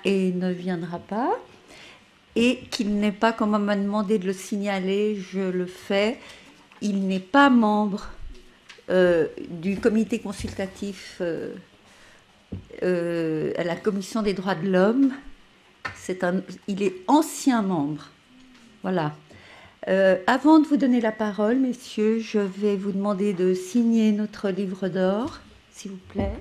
et ne viendra pas. Et qu'il n'est pas, comme on m'a demandé de le signaler, je le fais, il n'est pas membre du comité consultatif à la Commission des droits de l'homme. Il est ancien membre. Voilà. Avant de vous donner la parole, messieurs, je vais vous demander de signer notre livre d'or, s'il vous plaît.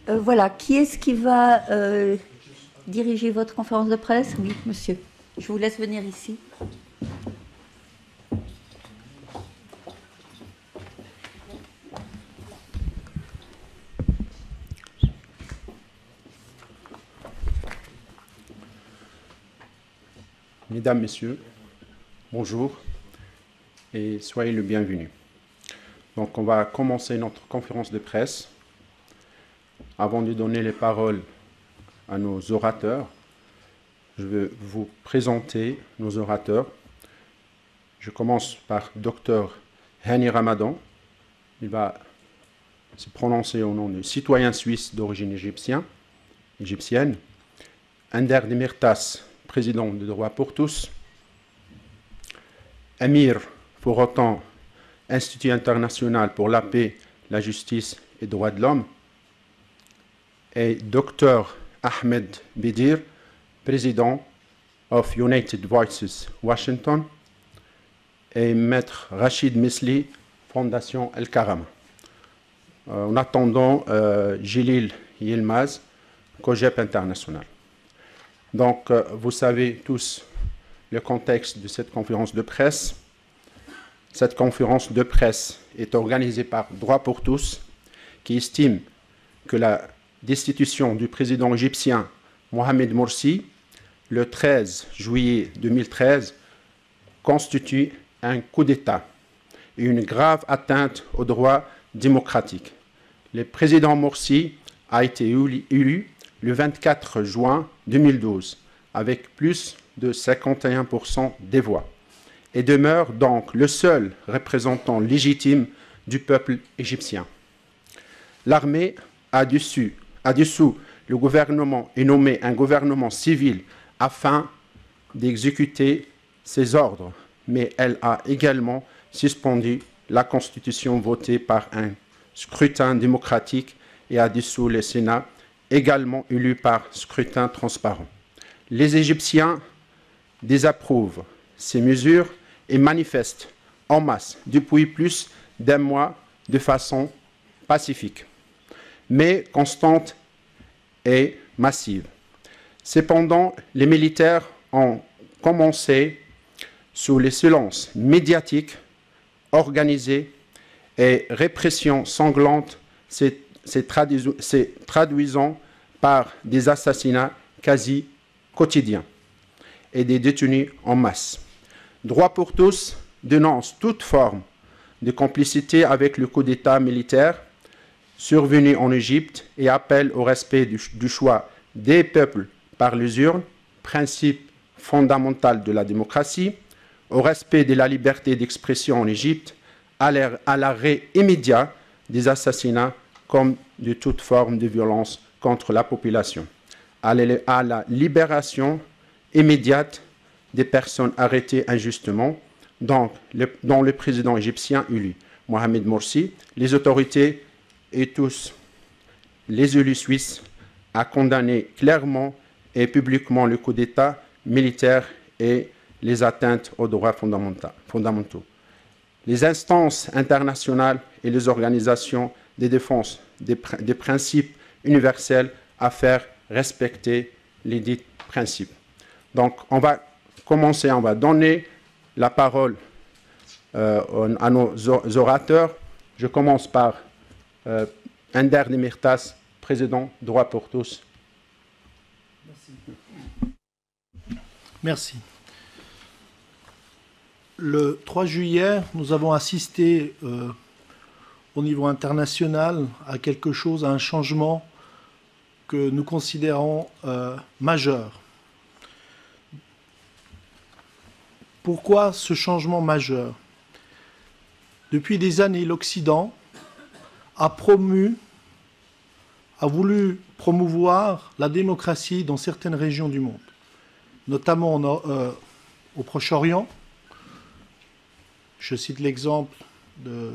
Voilà, qui est-ce qui va diriger votre conférence de presse? Oui, monsieur. Je vous laisse venir ici. Mesdames, Messieurs, bonjour et soyez le bienvenu. Donc, on va commencer notre conférence de presse. Avant de donner les paroles à nos orateurs, je vais vous présenter nos orateurs. Je commence par Dr Hani Ramadan. Il va se prononcer au nom du citoyen suisse d'origine égyptienne. Ender Demirtas, président de Droit pour tous. Amir Forotan, Institut international pour la paix, la justice et les droits de l'homme. Et Dr Ahmed Bedir, président of United Voices Washington. Et Maître Rachid Mesli, Fondation El Karama. En attendant, Gilil Yilmaz, COGEP International. Donc, vous savez tous le contexte de cette conférence de presse. Cette conférence de presse est organisée par Droit pour tous, qui estime que la destitution du président égyptien Mohamed Morsi, le 13 juillet 2013, constitue un coup d'État et une grave atteinte aux droits démocratiques. Le président Morsi a été élu le 24 juin 2012 avec plus de 51% des voix et demeure donc le seul représentant légitime du peuple égyptien. L'armée a dissous le gouvernement et nommé un gouvernement civil afin d'exécuter ses ordres, mais elle a également suspendu la constitution votée par un scrutin démocratique et a dissous le Sénat, également élu par scrutin transparent. Les Égyptiens désapprouvent ces mesures et manifestent en masse depuis plus d'un mois de façon pacifique, mais constante et massive. Cependant, les militaires ont commencé sous les silences médiatiques organisées et répression sanglante s'est traduisant par des assassinats quasi quotidiens et des détenus en masse. Droit pour tous dénonce toute forme de complicité avec le coup d'État militaire survenue en Égypte et appelle au respect du choix des peuples par les urnes, principe fondamental de la démocratie, au respect de la liberté d'expression en Égypte, à l'arrêt immédiat des assassinats comme de toute forme de violence contre la population, à la libération immédiate des personnes arrêtées injustement, dont le président égyptien élu, Mohamed Morsi, les autorités et tous les élus suisses à condamner clairement et publiquement le coup d'État militaire et les atteintes aux droits fondamentaux. Les instances internationales et les organisations de défense des principes universels à faire respecter les dits principes. Donc, on va commencer, on va donner la parole à nos orateurs. Je commence par Ender Demirtas, président Droit pour tous. Merci. Le 3 juillet, nous avons assisté au niveau international à quelque chose, à un changement que nous considérons majeur. Pourquoi ce changement majeur? Depuis des années, l'Occident a voulu promouvoir la démocratie dans certaines régions du monde, notamment au Proche-Orient. Je cite l'exemple de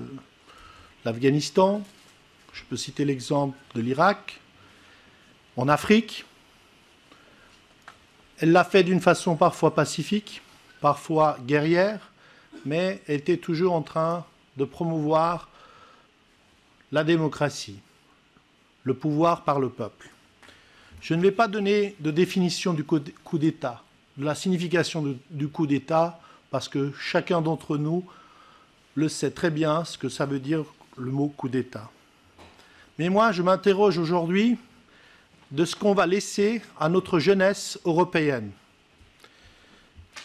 l'Afghanistan, je peux citer l'exemple de l'Irak, en Afrique. Elle l'a fait d'une façon parfois pacifique, parfois guerrière, mais elle était toujours en train de promouvoir la démocratie, le pouvoir par le peuple. Je ne vais pas donner de définition du coup d'État, de la signification du coup d'État, parce que chacun d'entre nous le sait très bien ce que ça veut dire le mot coup d'État. Mais moi, je m'interroge aujourd'hui de ce qu'on va laisser à notre jeunesse européenne.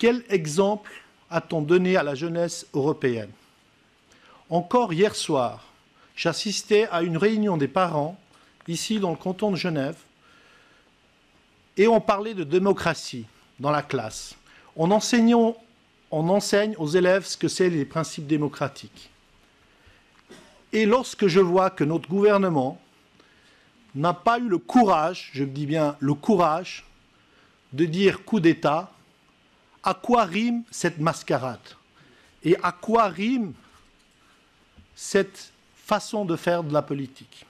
Quel exemple a-t-on donné à la jeunesse européenne? Encore hier soir, j'assistais à une réunion des parents, ici dans le canton de Genève, et on parlait de démocratie dans la classe. On enseigne aux élèves ce que c'est les principes démocratiques. Et lorsque je vois que notre gouvernement n'a pas eu le courage, je dis bien le courage, de dire coup d'État, à quoi rime cette mascarade? Et à quoi rime cette façon de faire de la politique?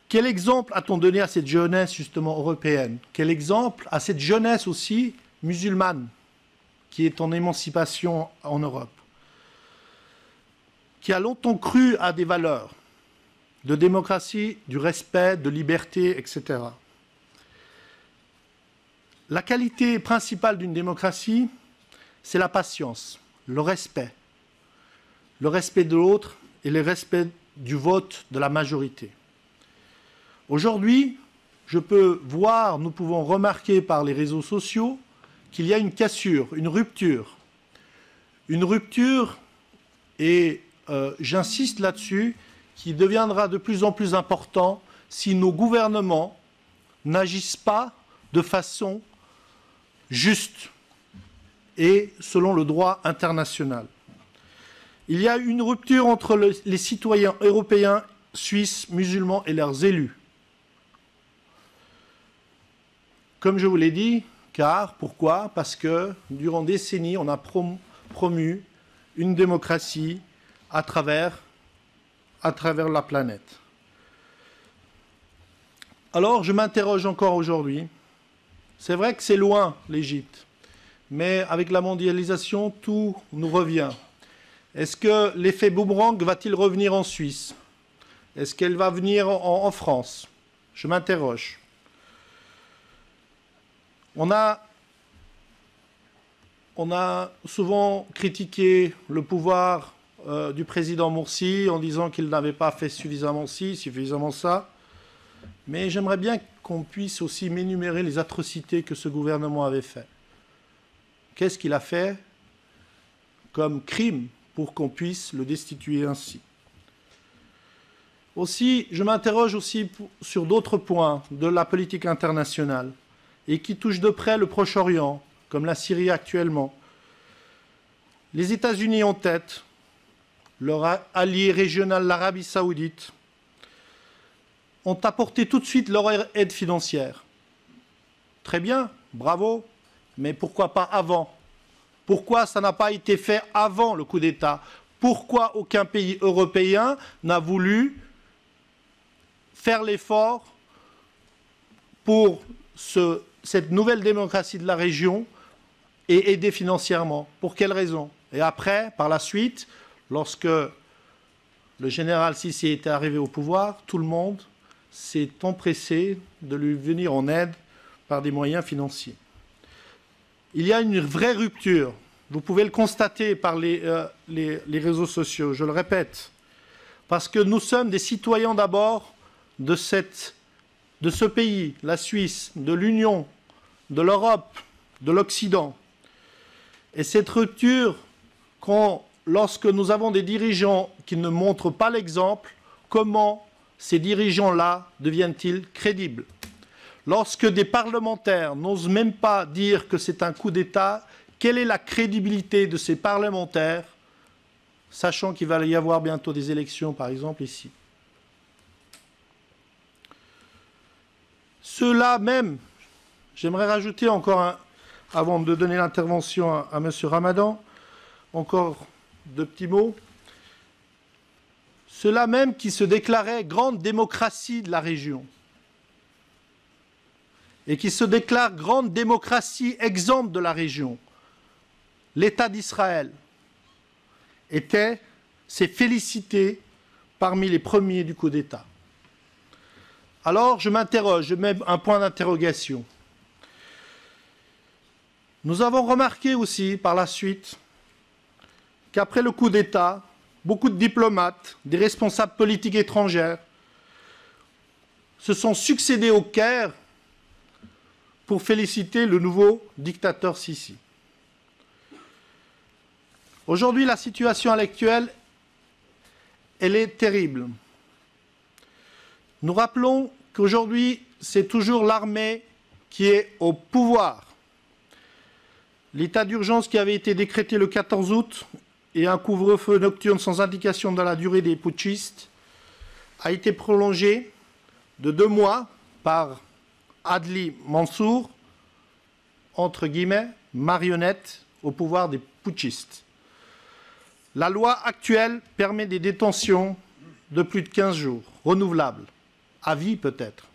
Quel exemple a-t-on donné à cette jeunesse justement européenne? Quel exemple à cette jeunesse aussi musulmane qui est en émancipation en Europe, qui a longtemps cru à des valeurs de démocratie, du respect, de liberté, etc. La qualité principale d'une démocratie, c'est la patience, le respect de l'autre et le respect du vote de la majorité. Aujourd'hui, nous pouvons remarquer par les réseaux sociaux qu'il y a une cassure, une rupture. Une rupture, et j'insiste là-dessus, qui deviendra de plus en plus important si nos gouvernements n'agissent pas de façon juste et selon le droit international. Il y a une rupture entre les citoyens européens, suisses, musulmans et leurs élus. Comme je vous l'ai dit, pourquoi? Parce que durant des décennies, on a promu une démocratie à travers la planète. Alors, je m'interroge encore aujourd'hui. C'est vrai que c'est loin, l'Égypte, mais avec la mondialisation, tout nous revient. Est-ce que l'effet boomerang va-t-il revenir en Suisse? Est-ce qu'elle va venir en France? Je m'interroge. On a souvent critiqué le pouvoir du président Morsi en disant qu'il n'avait pas fait suffisamment ci, suffisamment ça. Mais j'aimerais bien qu'on puisse aussi m'énumérer les atrocités que ce gouvernement avait fait. Qu'est-ce qu'il a fait comme crime pour qu'on puisse le destituer ainsi? Aussi, je m'interroge aussi sur d'autres points de la politique internationale et qui touchent de près le Proche-Orient, comme la Syrie actuellement. Les États-Unis en tête, leur allié régional, l'Arabie saoudite, ont apporté tout de suite leur aide financière. Très bien, bravo, mais pourquoi pas avant? Pourquoi ça n'a pas été fait avant le coup d'État? Pourquoi aucun pays européen n'a voulu faire l'effort pour cette nouvelle démocratie de la région et aider financièrement? Pour quelles raisons? Et après, par la suite, lorsque le général Sissi était arrivé au pouvoir, tout le monde s'est empressé de lui venir en aide par des moyens financiers. Il y a une vraie rupture. Vous pouvez le constater par les réseaux sociaux, je le répète, parce que nous sommes des citoyens d'abord de ce pays, la Suisse, de l'Union, de l'Europe, de l'Occident. Et cette rupture, lorsque nous avons des dirigeants qui ne montrent pas l'exemple, comment ces dirigeants-là deviennent-ils crédibles? Lorsque des parlementaires n'osent même pas dire que c'est un coup d'État, quelle est la crédibilité de ces parlementaires, sachant qu'il va y avoir bientôt des élections, par exemple, ici? Ceux-là même, j'aimerais rajouter encore, avant de donner l'intervention à M. Ramadan, encore deux petits mots. Ceux-là même qui se déclaraient grande démocratie de la région et qui se déclarent grande démocratie exemple de la région, l'État d'Israël s'est félicité parmi les premiers du coup d'État. Alors je m'interroge, je mets un point d'interrogation. Nous avons remarqué aussi par la suite qu'après le coup d'État, beaucoup de diplomates, des responsables politiques étrangers se sont succédés au Caire pour féliciter le nouveau dictateur Sissi. Aujourd'hui, la situation actuelle, elle est terrible. Nous rappelons qu'aujourd'hui, c'est toujours l'armée qui est au pouvoir. L'état d'urgence qui avait été décrété le 14 août et un couvre-feu nocturne sans indication de la durée des putschistes a été prolongé de 2 mois par Adli Mansour, entre guillemets, marionnette au pouvoir des putschistes. La loi actuelle permet des détentions de plus de 15 jours, renouvelables, à vie peut-être.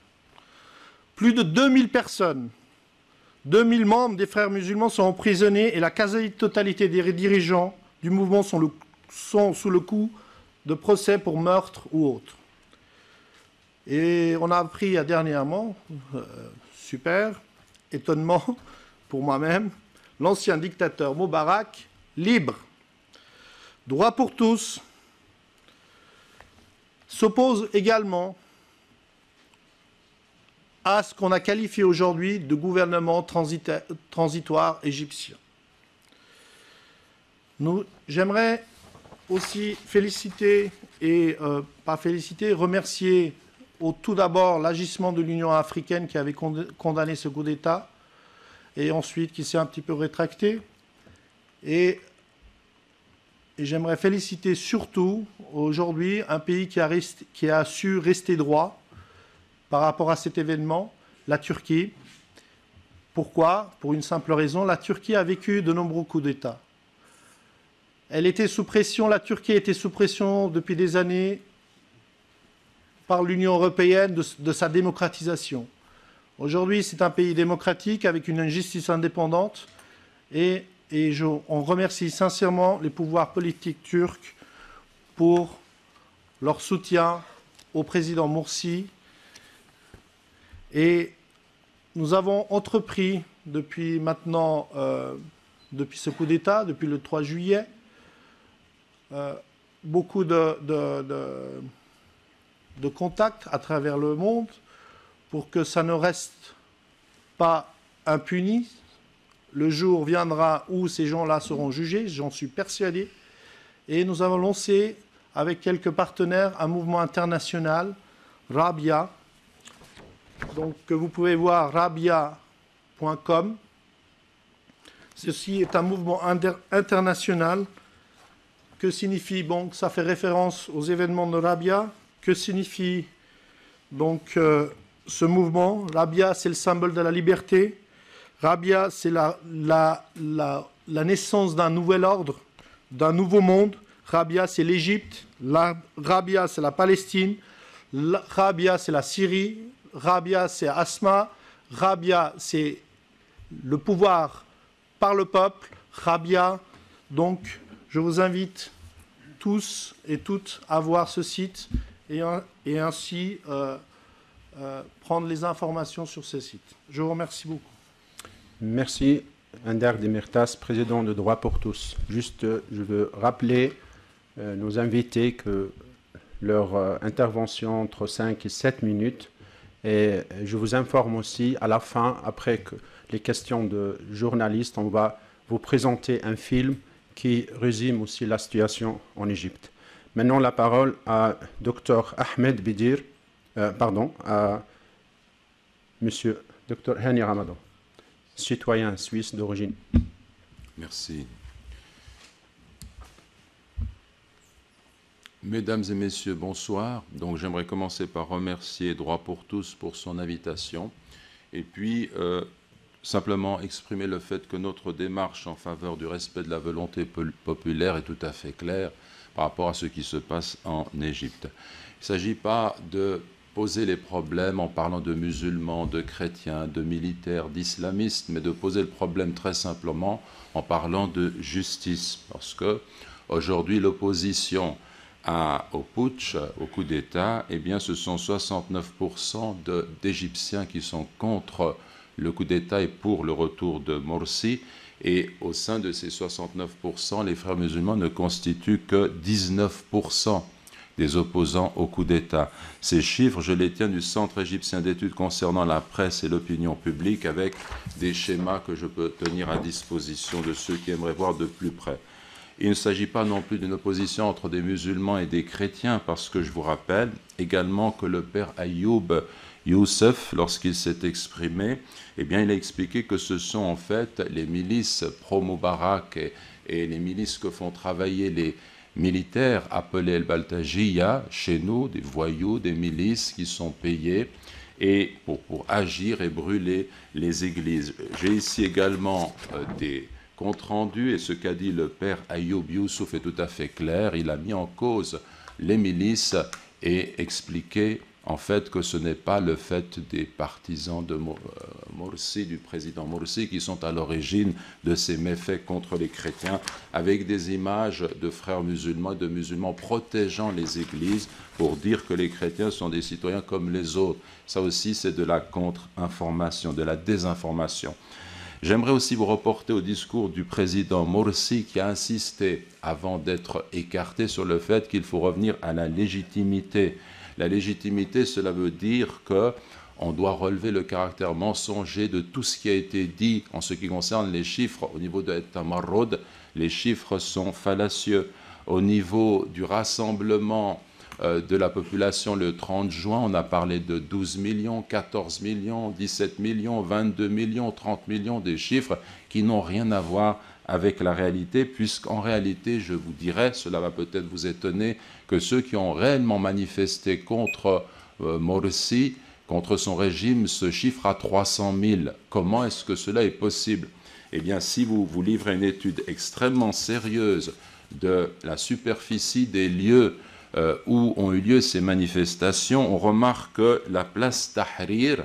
Plus de 2000 personnes, 2000 membres des frères musulmans sont emprisonnés et la quasi-totalité des dirigeants du mouvement sont sous le coup de procès pour meurtre ou autre. Et on a appris dernièrement, super, étonnement pour moi-même, l'ancien dictateur Moubarak, libre, droit pour tous, s'oppose également à ce qu'on a qualifié aujourd'hui de gouvernement transitoire égyptien. J'aimerais aussi féliciter, remercier tout d'abord l'agissement de l'Union africaine qui avait condamné ce coup d'État et ensuite qui s'est un petit peu rétracté. Et j'aimerais féliciter surtout aujourd'hui un pays qui a su rester droit par rapport à cet événement, la Turquie. Pourquoi? Pour une simple raison, la Turquie a vécu de nombreux coups d'État. Elle était sous pression, la Turquie était sous pression depuis des années par l'Union européenne de sa démocratisation. Aujourd'hui, c'est un pays démocratique avec une justice indépendante et on remercie sincèrement les pouvoirs politiques turcs pour leur soutien au président Morsi. Et nous avons entrepris depuis maintenant, depuis ce coup d'État, depuis le 3 juillet, beaucoup de contacts à travers le monde pour que ça ne reste pas impuni. Le jour viendra où ces gens-là seront jugés, j'en suis persuadé. Et nous avons lancé avec quelques partenaires, un mouvement international, Rabia, donc que vous pouvez voir rabia.com. Ceci est un mouvement international. Que signifie, donc, ça fait référence aux événements de Rabia. Que signifie donc ce mouvement? Rabia, c'est le symbole de la liberté. Rabia, c'est la naissance d'un nouvel ordre, d'un nouveau monde. Rabia, c'est l'Égypte. Rabia, c'est la Palestine. Rabia, c'est la Syrie. Rabia, c'est Asma. Rabia, c'est le pouvoir par le peuple. Rabia, donc, je vous invite tous et toutes à voir ce site et ainsi prendre les informations sur ce site. Je vous remercie beaucoup. Merci, Ender Demirtas, président de Droit pour tous. Juste, je veux rappeler nos invités que leur intervention entre 5 et 7 minutes. Et je vous informe aussi, à la fin, après que les questions de journalistes, on va vous présenter un film qui résume aussi la situation en Égypte. Maintenant, la parole à Dr Ahmed Bidir, à Monsieur Dr Hani Ramadan, citoyen suisse d'origine. Merci. Mesdames et messieurs, bonsoir. Donc, j'aimerais commencer par remercier Droit pour tous pour son invitation et puis simplement exprimer le fait que notre démarche en faveur du respect de la volonté populaire est tout à fait claire par rapport à ce qui se passe en Égypte. Il ne s'agit pas de poser les problèmes en parlant de musulmans, de chrétiens, de militaires, d'islamistes, mais de poser le problème très simplement en parlant de justice. Parce que aujourd'hui, l'opposition au putsch, au coup d'État, eh bien, ce sont 69% d'Égyptiens qui sont contre le coup d'État et pour le retour de Morsi. Et au sein de ces 69%, les frères musulmans ne constituent que 19% des opposants au coup d'État. Ces chiffres, je les tiens du Centre égyptien d'études concernant la presse et l'opinion publique avec des schémas que je peux tenir à disposition de ceux qui aimeraient voir de plus près. Il ne s'agit pas non plus d'une opposition entre des musulmans et des chrétiens, parce que je vous rappelle également que le père Ayoub Youssef, lorsqu'il s'est exprimé, eh bien, il a expliqué que ce sont en fait les milices pro-Moubarak et les milices que font travailler les militaires appelés El-Baltajiya, chez nous, des voyous, des milices qui sont payés et pour agir et brûler les églises. J'ai ici également des compte rendu, et ce qu'a dit le père Ayoub Youssouf est tout à fait clair. Il a mis en cause les milices et expliqué en fait que ce n'est pas le fait des partisans de Morsi, du président Morsi, qui sont à l'origine de ces méfaits contre les chrétiens, avec des images de frères musulmans et de musulmans protégeant les églises pour dire que les chrétiens sont des citoyens comme les autres. Ça aussi, c'est de la contre-information, de la désinformation. J'aimerais aussi vous reporter au discours du président Morsi qui a insisté, avant d'être écarté, sur le fait qu'il faut revenir à la légitimité. La légitimité, cela veut dire qu'on doit relever le caractère mensonger de tout ce qui a été dit en ce qui concerne les chiffres. Au niveau de Tamarrod, les chiffres sont fallacieux. Au niveau du rassemblement de la population le 30 juin, on a parlé de 12 millions, 14 millions, 17 millions, 22 millions, 30 millions, des chiffres qui n'ont rien à voir avec la réalité, puisqu'en réalité, je vous dirais, cela va peut-être vous étonner, que ceux qui ont réellement manifesté contre Morsi, contre son régime, se chiffrent à 300 000. Comment est-ce que cela est possible? Eh bien, si vous vous livrez une étude extrêmement sérieuse de la superficie des lieux où ont eu lieu ces manifestations, on remarque que la place Tahrir,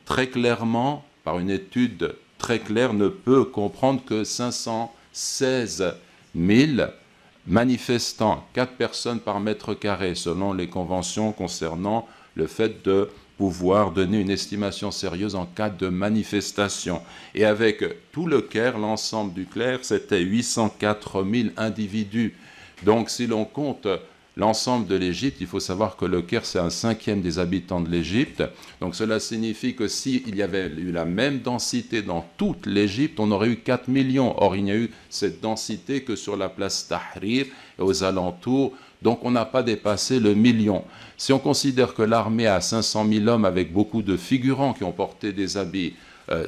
très clairement, par une étude très claire, ne peut comprendre que 516 000 manifestants, 4 personnes par mètre carré, selon les conventions concernant le fait de pouvoir donner une estimation sérieuse en cas de manifestation. Et avec tout le Caire, l'ensemble du Caire, c'était 804 000 individus. Donc si l'on compte l'ensemble de l'Égypte, il faut savoir que le Caire, c'est 1/5 des habitants de l'Égypte. Donc cela signifie que s'il y avait eu la même densité dans toute l'Égypte, on aurait eu 4 millions. Or, il n'y a eu cette densité que sur la place Tahrir et aux alentours Donc on n'a pas dépassé le million. Si on considère que l'armée a 500 000 hommes avec beaucoup de figurants qui ont porté des habits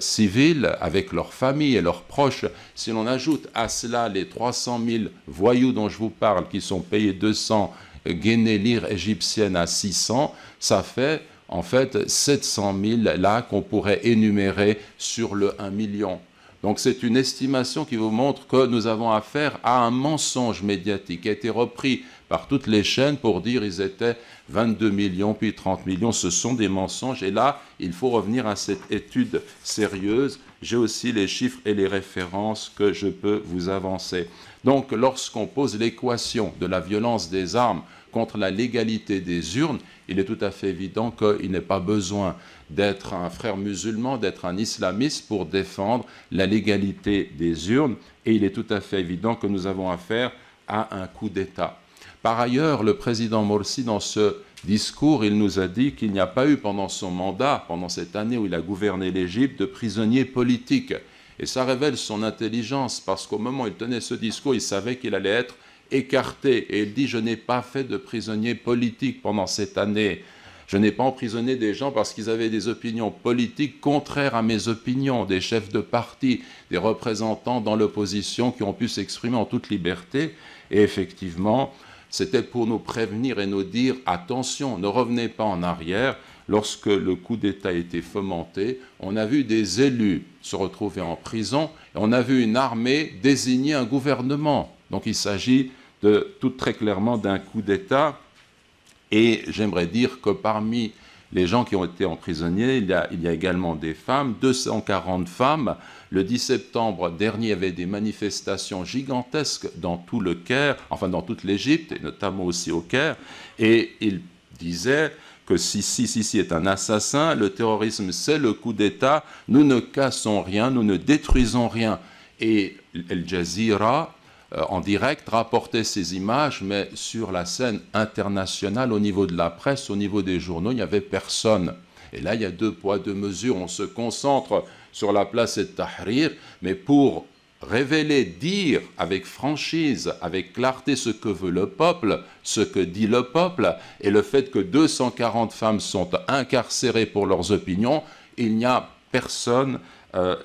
civils avec leurs familles et leurs proches, si l'on ajoute à cela les 300 000 voyous dont je vous parle qui sont payés 200 guinées lire égyptiennes à 600, ça fait en fait 700 000 là qu'on pourrait énumérer sur le 1 million. Donc c'est une estimation qui vous montre que nous avons affaire à un mensonge médiatique qui a été repris par toutes les chaînes pour dire qu'ils étaient 22 millions puis 30 millions. Ce sont des mensonges et là, il faut revenir à cette étude sérieuse. J'ai aussi les chiffres et les références que je peux vous avancer. Donc lorsqu'on pose l'équation de la violence des armes contre la légalité des urnes, il est tout à fait évident qu'il n'est pas besoin d'être un frère musulman, d'être un islamiste pour défendre la légalité des urnes. Et il est tout à fait évident que nous avons affaire à un coup d'État. Par ailleurs, le président Morsi, dans ce discours, il nous a dit qu'il n'y a pas eu pendant son mandat, pendant cette année où il a gouverné l'Égypte, de prisonniers politiques. Et ça révèle son intelligence, parce qu'au moment où il tenait ce discours, il savait qu'il allait être écarté. Et il dit « Je n'ai pas fait de prisonniers politiques pendant cette année. Je n'ai pas emprisonné des gens parce qu'ils avaient des opinions politiques contraires à mes opinions, des chefs de parti, des représentants dans l'opposition qui ont pu s'exprimer en toute liberté. Et effectivement, c'était pour nous prévenir et nous dire « Attention, ne revenez pas en arrière ». Lorsque le coup d'État a été fomenté, on a vu des élus se retrouver en prison et on a vu une armée désigner un gouvernement. Donc il s'agit tout très clairement d'un coup d'État. Et j'aimerais dire que parmi les gens qui ont été emprisonnés, il y a également des femmes, 240 femmes. Le 10 septembre dernier, il y avait des manifestations gigantesques dans tout le Caire, enfin dans toute l'Égypte, et notamment aussi au Caire. Et il disait que Sisi est un assassin, le terrorisme c'est le coup d'État, nous ne cassons rien, nous ne détruisons rien. Et Al Jazeera, en direct, rapportait ces images, mais sur la scène internationale, au niveau de la presse, au niveau des journaux, il n'y avait personne. Et là, il y a deux poids, deux mesures. On se concentre sur la place et Tahrir, mais pour révéler, dire avec franchise, avec clarté ce que veut le peuple, ce que dit le peuple, et le fait que 240 femmes sont incarcérées pour leurs opinions, il n'y a personne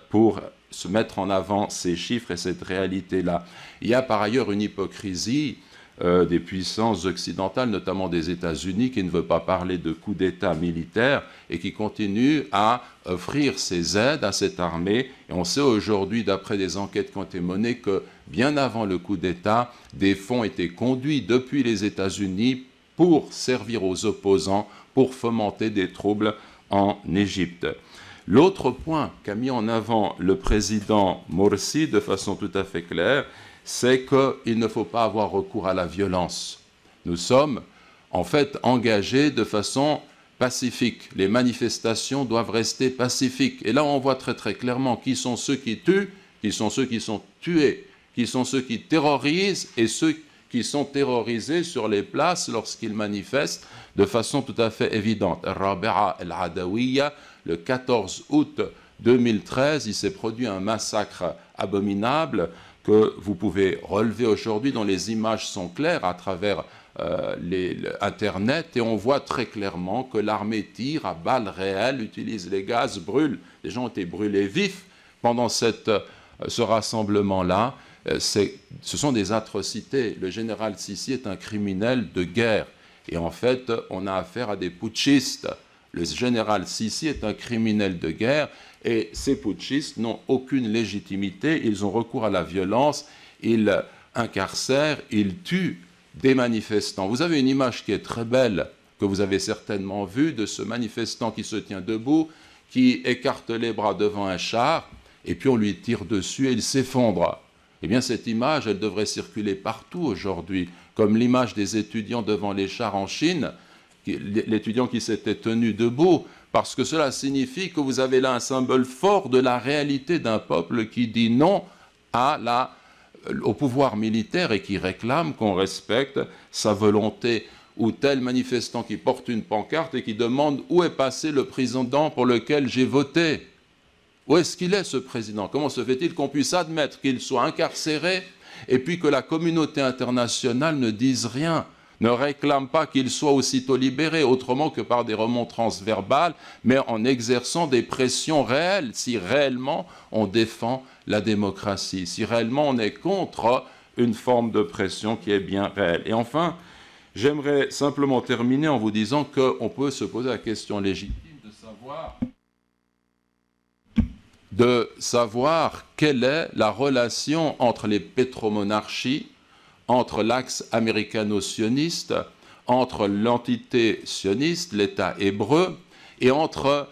pour se mettre en avant ces chiffres et cette réalité-là. Il y a par ailleurs une hypocrisie des puissances occidentales, notamment des États-Unis, qui ne veut pas parler de coup d'État militaire et qui continue à offrir ses aides à cette armée. Et on sait aujourd'hui, d'après des enquêtes qui ont été menées, que bien avant le coup d'État, des fonds étaient conduits depuis les États-Unis pour servir aux opposants, pour fomenter des troubles en Égypte. L'autre point qu'a mis en avant le président Morsi de façon tout à fait claire, c'est qu'il ne faut pas avoir recours à la violence. Nous sommes en fait engagés de façon pacifique. Les manifestations doivent rester pacifiques. Et là, on voit très très clairement qui sont ceux qui tuent, qui sont ceux qui sont tués, qui sont ceux qui terrorisent et ceux qui sont terrorisés sur les places lorsqu'ils manifestent de façon tout à fait évidente. Rabi'a al-Adawiya, le 14 août 2013, il s'est produit un massacre abominable que vous pouvez relever aujourd'hui, dont les images sont claires à travers Internet, et on voit très clairement que l'armée tire à balles réelles, utilise les gaz, brûle. Les gens ont été brûlés vifs pendant ce rassemblement-là. Ce sont des atrocités. Le général Sisi est un criminel de guerre. Et en fait, on a affaire à des putschistes. Le général Sisi est un criminel de guerre et ces putschistes n'ont aucune légitimité. Ils ont recours à la violence, ils incarcèrent, ils tuent des manifestants. Vous avez une image qui est très belle, que vous avez certainement vue, de ce manifestant qui se tient debout, qui écarte les bras devant un char, et puis on lui tire dessus et il s'effondre. Eh bien, cette image, elle devrait circuler partout aujourd'hui, comme l'image des étudiants devant les chars en Chine, l'étudiant qui s'était tenu debout, parce que cela signifie que vous avez là un symbole fort de la réalité d'un peuple qui dit non au pouvoir militaire et qui réclame qu'on respecte sa volonté. Ou tel manifestant qui porte une pancarte et qui demande où est passé le président pour lequel j'ai voté. Où est-ce qu'il est, ce président? Comment se fait-il qu'on puisse admettre qu'il soit incarcéré et puis que la communauté internationale ne dise rien? ne réclame pas qu'il soit aussitôt libéré, autrement que par des remontrances verbales, mais en exerçant des pressions réelles, si réellement on défend la démocratie, si réellement on est contre une forme de pression qui est bien réelle. Et enfin, j'aimerais simplement terminer en vous disant qu'on peut se poser la question légitime de savoir quelle est la relation entre les pétromonarchies, entre l'axe américano-sioniste, entre l'entité sioniste, l'État hébreu, et entre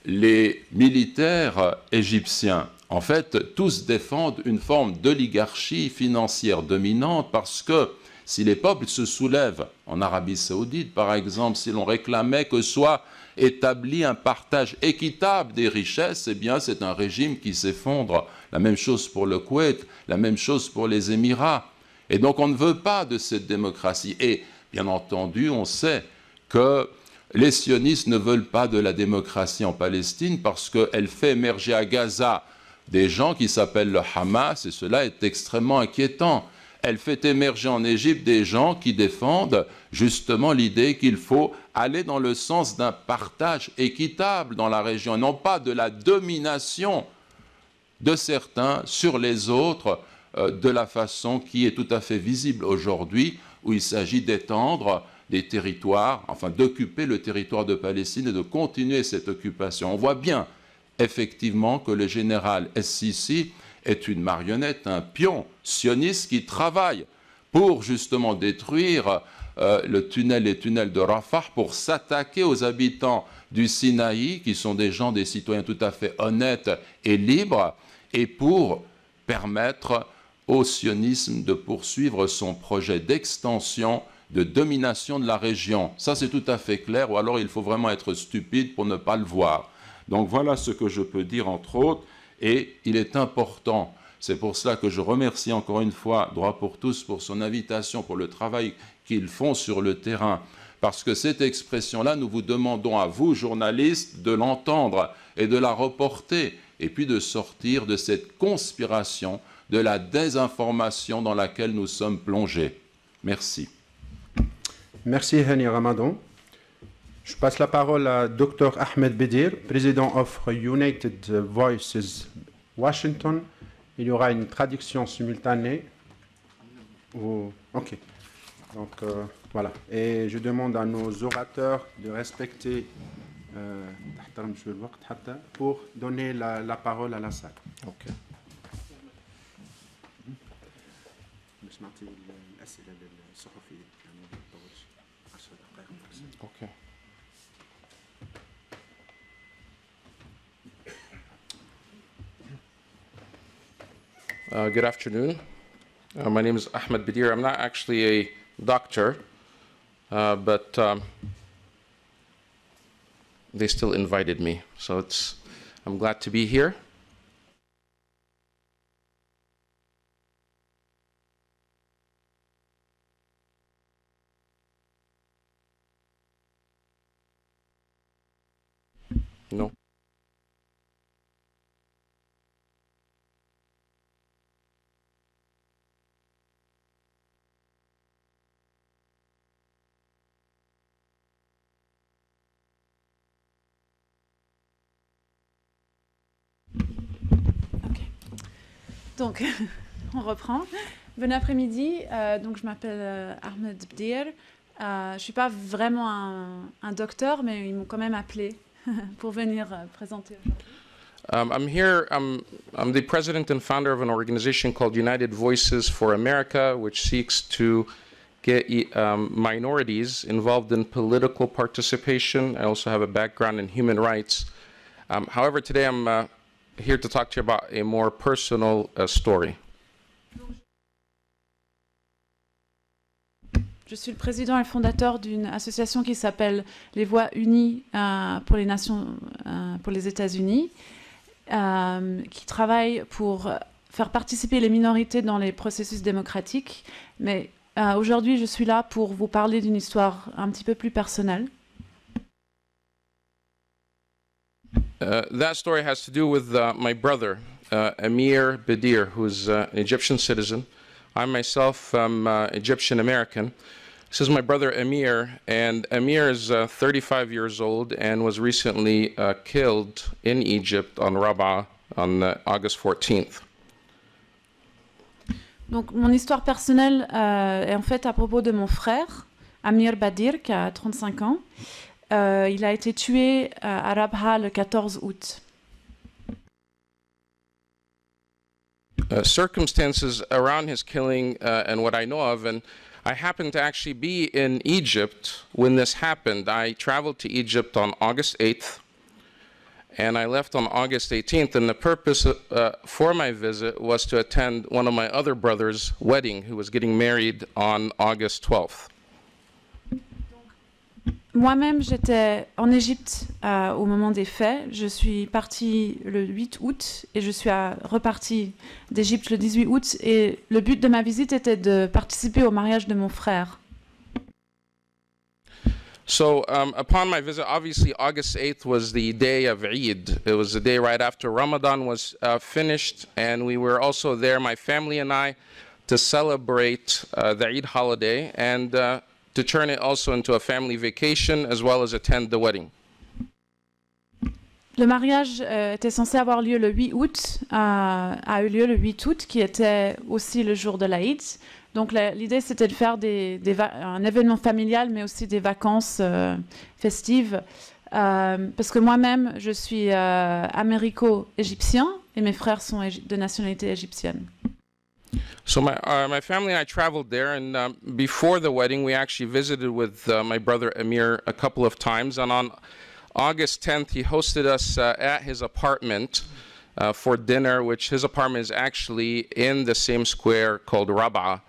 les militaires égyptiens. En fait, tous défendent une forme d'oligarchie financière dominante parce que si les peuples se soulèvent, en Arabie Saoudite par exemple, si l'on réclamait que soit établi un partage équitable des richesses, eh bien c'est un régime qui s'effondre. La même chose pour le Koweït, la même chose pour les Émirats. Et donc on ne veut pas de cette démocratie. Et bien entendu, on sait que les sionistes ne veulent pas de la démocratie en Palestine parce qu'elle fait émerger à Gaza des gens qui s'appellent le Hamas, et cela est extrêmement inquiétant. Elle fait émerger en Égypte des gens qui défendent justement l'idée qu'il faut aller dans le sens d'un partage équitable dans la région, et non pas de la domination de certains sur les autres, de la façon qui est tout à fait visible aujourd'hui, où il s'agit d'étendre des territoires, enfin d'occuper le territoire de Palestine et de continuer cette occupation. On voit bien effectivement que le général Es-Sisi est une marionnette, un pion sioniste qui travaille pour justement détruire les tunnels de Rafah, pour s'attaquer aux habitants du Sinaï, qui sont des gens, des citoyens tout à fait honnêtes et libres, et pour permettre au sionisme de poursuivre son projet d'extension, de domination de la région. Ça, c'est tout à fait clair, ou alors il faut vraiment être stupide pour ne pas le voir. Donc voilà ce que je peux dire, entre autres. Et il est important, c'est pour cela que je remercie encore une fois Droit pour tous pour son invitation, pour le travail qu'ils font sur le terrain, parce que cette expression-là, nous vous demandons à vous, journalistes, de l'entendre et de la reporter, et puis de sortir de cette conspiration, de la désinformation dans laquelle nous sommes plongés. Merci. Merci Hani Ramadan. Je passe la parole à Dr Ahmed Bedir, président of United Voices Washington. Il y aura une traduction simultanée. Ok. Donc voilà. Et je demande à nos orateurs de respecter pour donner la parole à la salle. Ok. Okay. Good afternoon. My name is Ahmed Bedir. I'm not actually a doctor, but they still invited me, so I'm glad to be here. No. Donc, on reprend. Bon après-midi. Donc, je m'appelle Ahmed Bedir. Je ne suis pas vraiment un docteur, mais ils m'ont quand même appelé pour venir présenter aujourd'hui. I'm here. I'm the president and founder of an organization called United Voices for America, which seeks to get minorities involved in political participation. I also have a background in human rights. However, today I'm here to talk to you about a more personal story. Je suis le président et le fondateur d'une association qui s'appelle Les Voix Unies pour les Nations, pour les États-Unis, qui travaille pour faire participer les minorités dans les processus démocratiques. Mais aujourd'hui, je suis là pour vous parler d'une histoire un petit peu plus personnelle. That story has to do with my brother, Amir Bedir, who's an Egyptian citizen. I myself am Egyptian American. This is my brother Amir, and Amir is 35 years old and was recently killed in Egypt on Rabaa on August 14th. Donc, mon histoire personnelle est en fait à propos de mon frère, Amir Badir, qui a 35 ans. Il a été tué à Rabaa le 14 août. Circumstances around his killing and what I know of, and I happened to actually be in Egypt when this happened. I traveled to Egypt on August 8th, and I left on August 18th, and the purpose for my visit was to attend one of my other brother's wedding, who was getting married on August 12th. Moi-même, j'étais en Égypte au moment des faits. Je suis partie le 8 août et je suis repartie d'Égypte le 18 août. Et le but de ma visite était de participer au mariage de mon frère. So upon my visit, obviously August 8th was the day of Eid. It was the day right after Ramadan was finished, and we were also there, my family and I, to celebrate the Eid holiday and to turn it also into a family vacation as well as attend the wedding. Le mariage était censé avoir lieu le 8 août, a eu lieu le 8 août, qui était aussi le jour de l'Aïd. Donc l'idée, c'était de faire un événement familial, mais aussi des vacances festives. Parce que moi-même, je suis américo-égyptien et mes frères sont de nationalité égyptienne. So my family and I traveled there, and before the wedding, we actually visited with my brother Amir a couple of times. And on August 10th, he hosted us at his apartment for dinner, which his apartment is actually in the same square called Rabaa.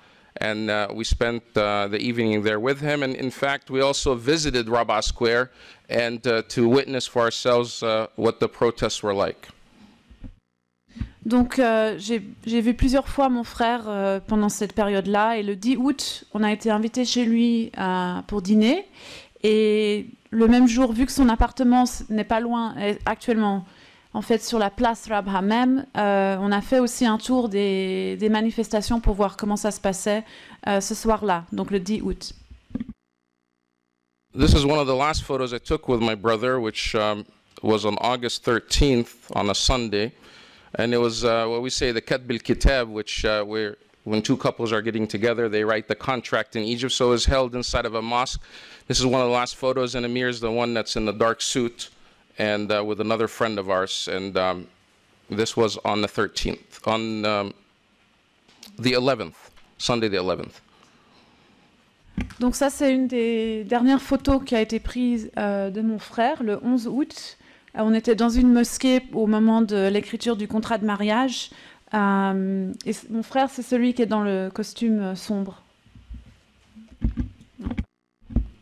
And we spent the evening there with him. And in fact, we also visited Rabaa Square and to witness for ourselves what the protests were like. Donc j'ai vu plusieurs fois mon frère pendant cette période-là. Et le 10 août, on a été invité chez lui pour dîner. Et le même jour, vu que son appartement n'est pas loin, est actuellement en fait sur la place Rabaa même, on a fait aussi un tour des manifestations pour voir comment ça se passait ce soir-là, donc le 10 août. This is one of the last photos I took with my brother, which was on August 13th on a Sunday. And it was what we say the Katb al-Kitab, which where when two couples are getting together, they write the contract in Egypt. So it was held inside of a mosque. This is one of the last photos, and Amir is the one that's in the dark suit and with another friend of ours. And this was on the 13th, on the 11th, Sunday the 11th. Donc ça, c'est une des dernières photos qui a été prise de mon frère le 11 août. On était dans une mosquée au moment de l'écriture du contrat de mariage. Et mon frère, c'est celui qui est dans le costume sombre.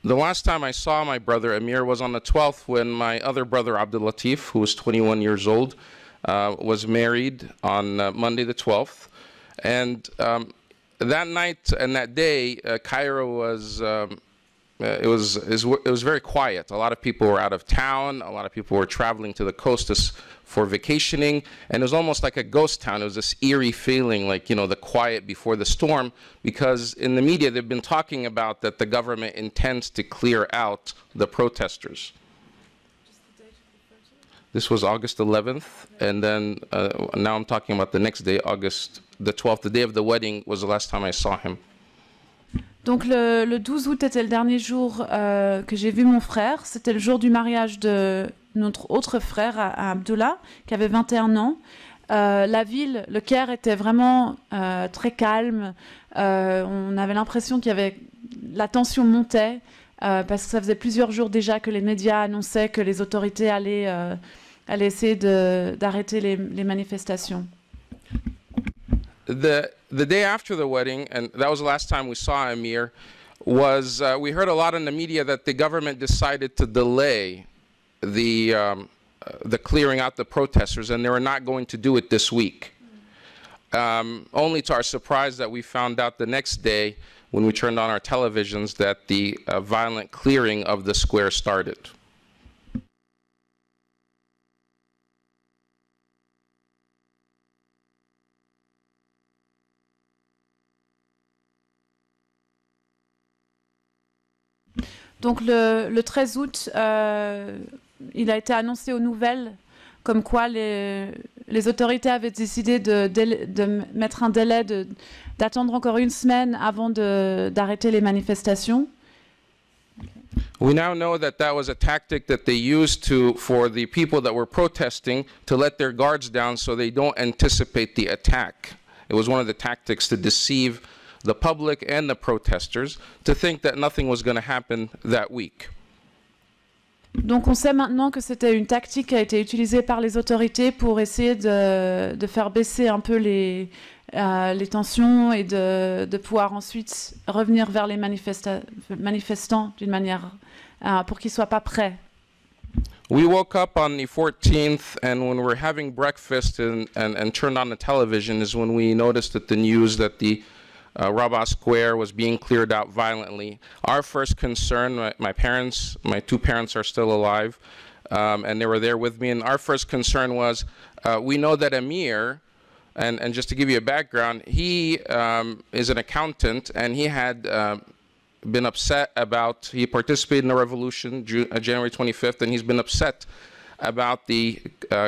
The last time I saw my brother Amir was on the 12th when my other brother Abdul Latif, who was 21 years old, was married on Monday the 12th. And that night and that day, Cairo was... it was very quiet. A lot of people were out of town. A lot of people were traveling to the coast for vacationing. And it was almost like a ghost town. It was this eerie feeling, like, you know, the quiet before the storm. Because in the media, they've been talking about that the government intends to clear out the protesters. This was August 11th. And then now I'm talking about the next day, August the 12th. The day of the wedding was the last time I saw him. Donc le 12 août était le dernier jour que j'ai vu mon frère. C'était le jour du mariage de notre autre frère, à Abdullah, qui avait 21 ans. La ville, le Caire, était vraiment très calme. On avait l'impression qu'il y avait... La tension montait parce que ça faisait plusieurs jours déjà que les médias annonçaient que les autorités allaient essayer d'arrêter les manifestations. The day after the wedding, and that was the last time we saw Amir, was we heard a lot in the media that the government decided to delay the clearing out the protesters, and they were not going to do it this week. Only to our surprise that we found out the next day when we turned on our televisions that the violent clearing of the square started. Donc le 13 août, il a été annoncé aux nouvelles comme quoi les autorités avaient décidé de mettre un délai, d'attendre encore une semaine avant d'arrêter les manifestations. We now know that that was a tactic that they used for the people that were protesting to let their guards down so they don't anticipate the attack. It was one of the tactics to deceive the public and the protesters to think that nothing was going to happen that week. Donc on sait maintenant que c'était une tactique qui a été utilisée par les autorités pour essayer de faire baisser un peu les tensions et de pouvoir ensuite revenir vers les manifestants d'une manière pour qu'ils ne soient pas prêts. We woke up on the 14th, and when we were having breakfast and turned on the television is when we noticed at the news that the Rabat Square was being cleared out violently. Our first concern, my two parents are still alive, and they were there with me, and our first concern was, we know that Amir, and just to give you a background, he is an accountant, and he had been upset about, he participated in the revolution, January 25th, and he's been upset about the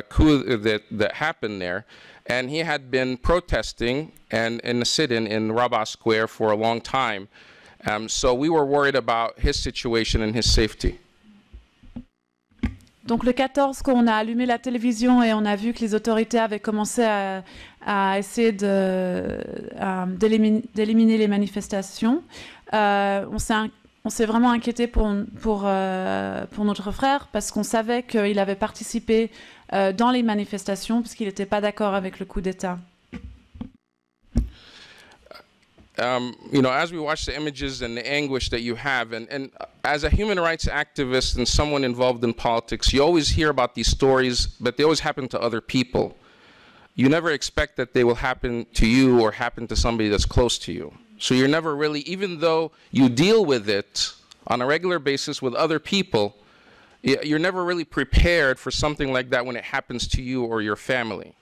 coup that happened there. And he had been protesting and in the sit-in in Rabat Square for a long time. So we were worried about his situation and his safety. Donc le 14, quand on a allumé la télévision et on a vu que les autorités avaient commencé à essayer d'éliminer les manifestations, on s'est vraiment inquiété pour notre frère parce qu'on savait qu'il avait participé dans les manifestations parce qu'il n'était pas d'accord avec le coup d'État. You know, as we watch the images and the anguish that you have, and as a human rights activist and someone involved in politics, you always hear about these stories, but they always happen to other people. You never expect that they will happen to you or happen to somebody that's close to you. So you're never really, even though you deal with it on a regular basis with other people, you're never really prepared for something like that when it happens to you or your family.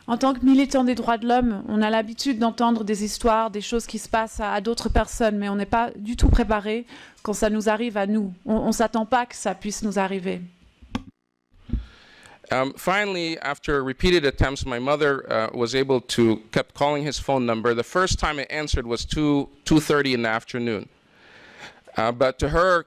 En tant que militant des droits de l'homme, on a l'habitude d'entendre des histoires, des choses qui se passent à d'autres personnes, mais on n'est pas du tout préparé quand ça nous arrive à nous. On ne s'attend pas que ça puisse nous arriver. Finally, after repeated attempts, my mother was able to kept calling his phone number. The first time it answered was 2:30 in the afternoon. But to her,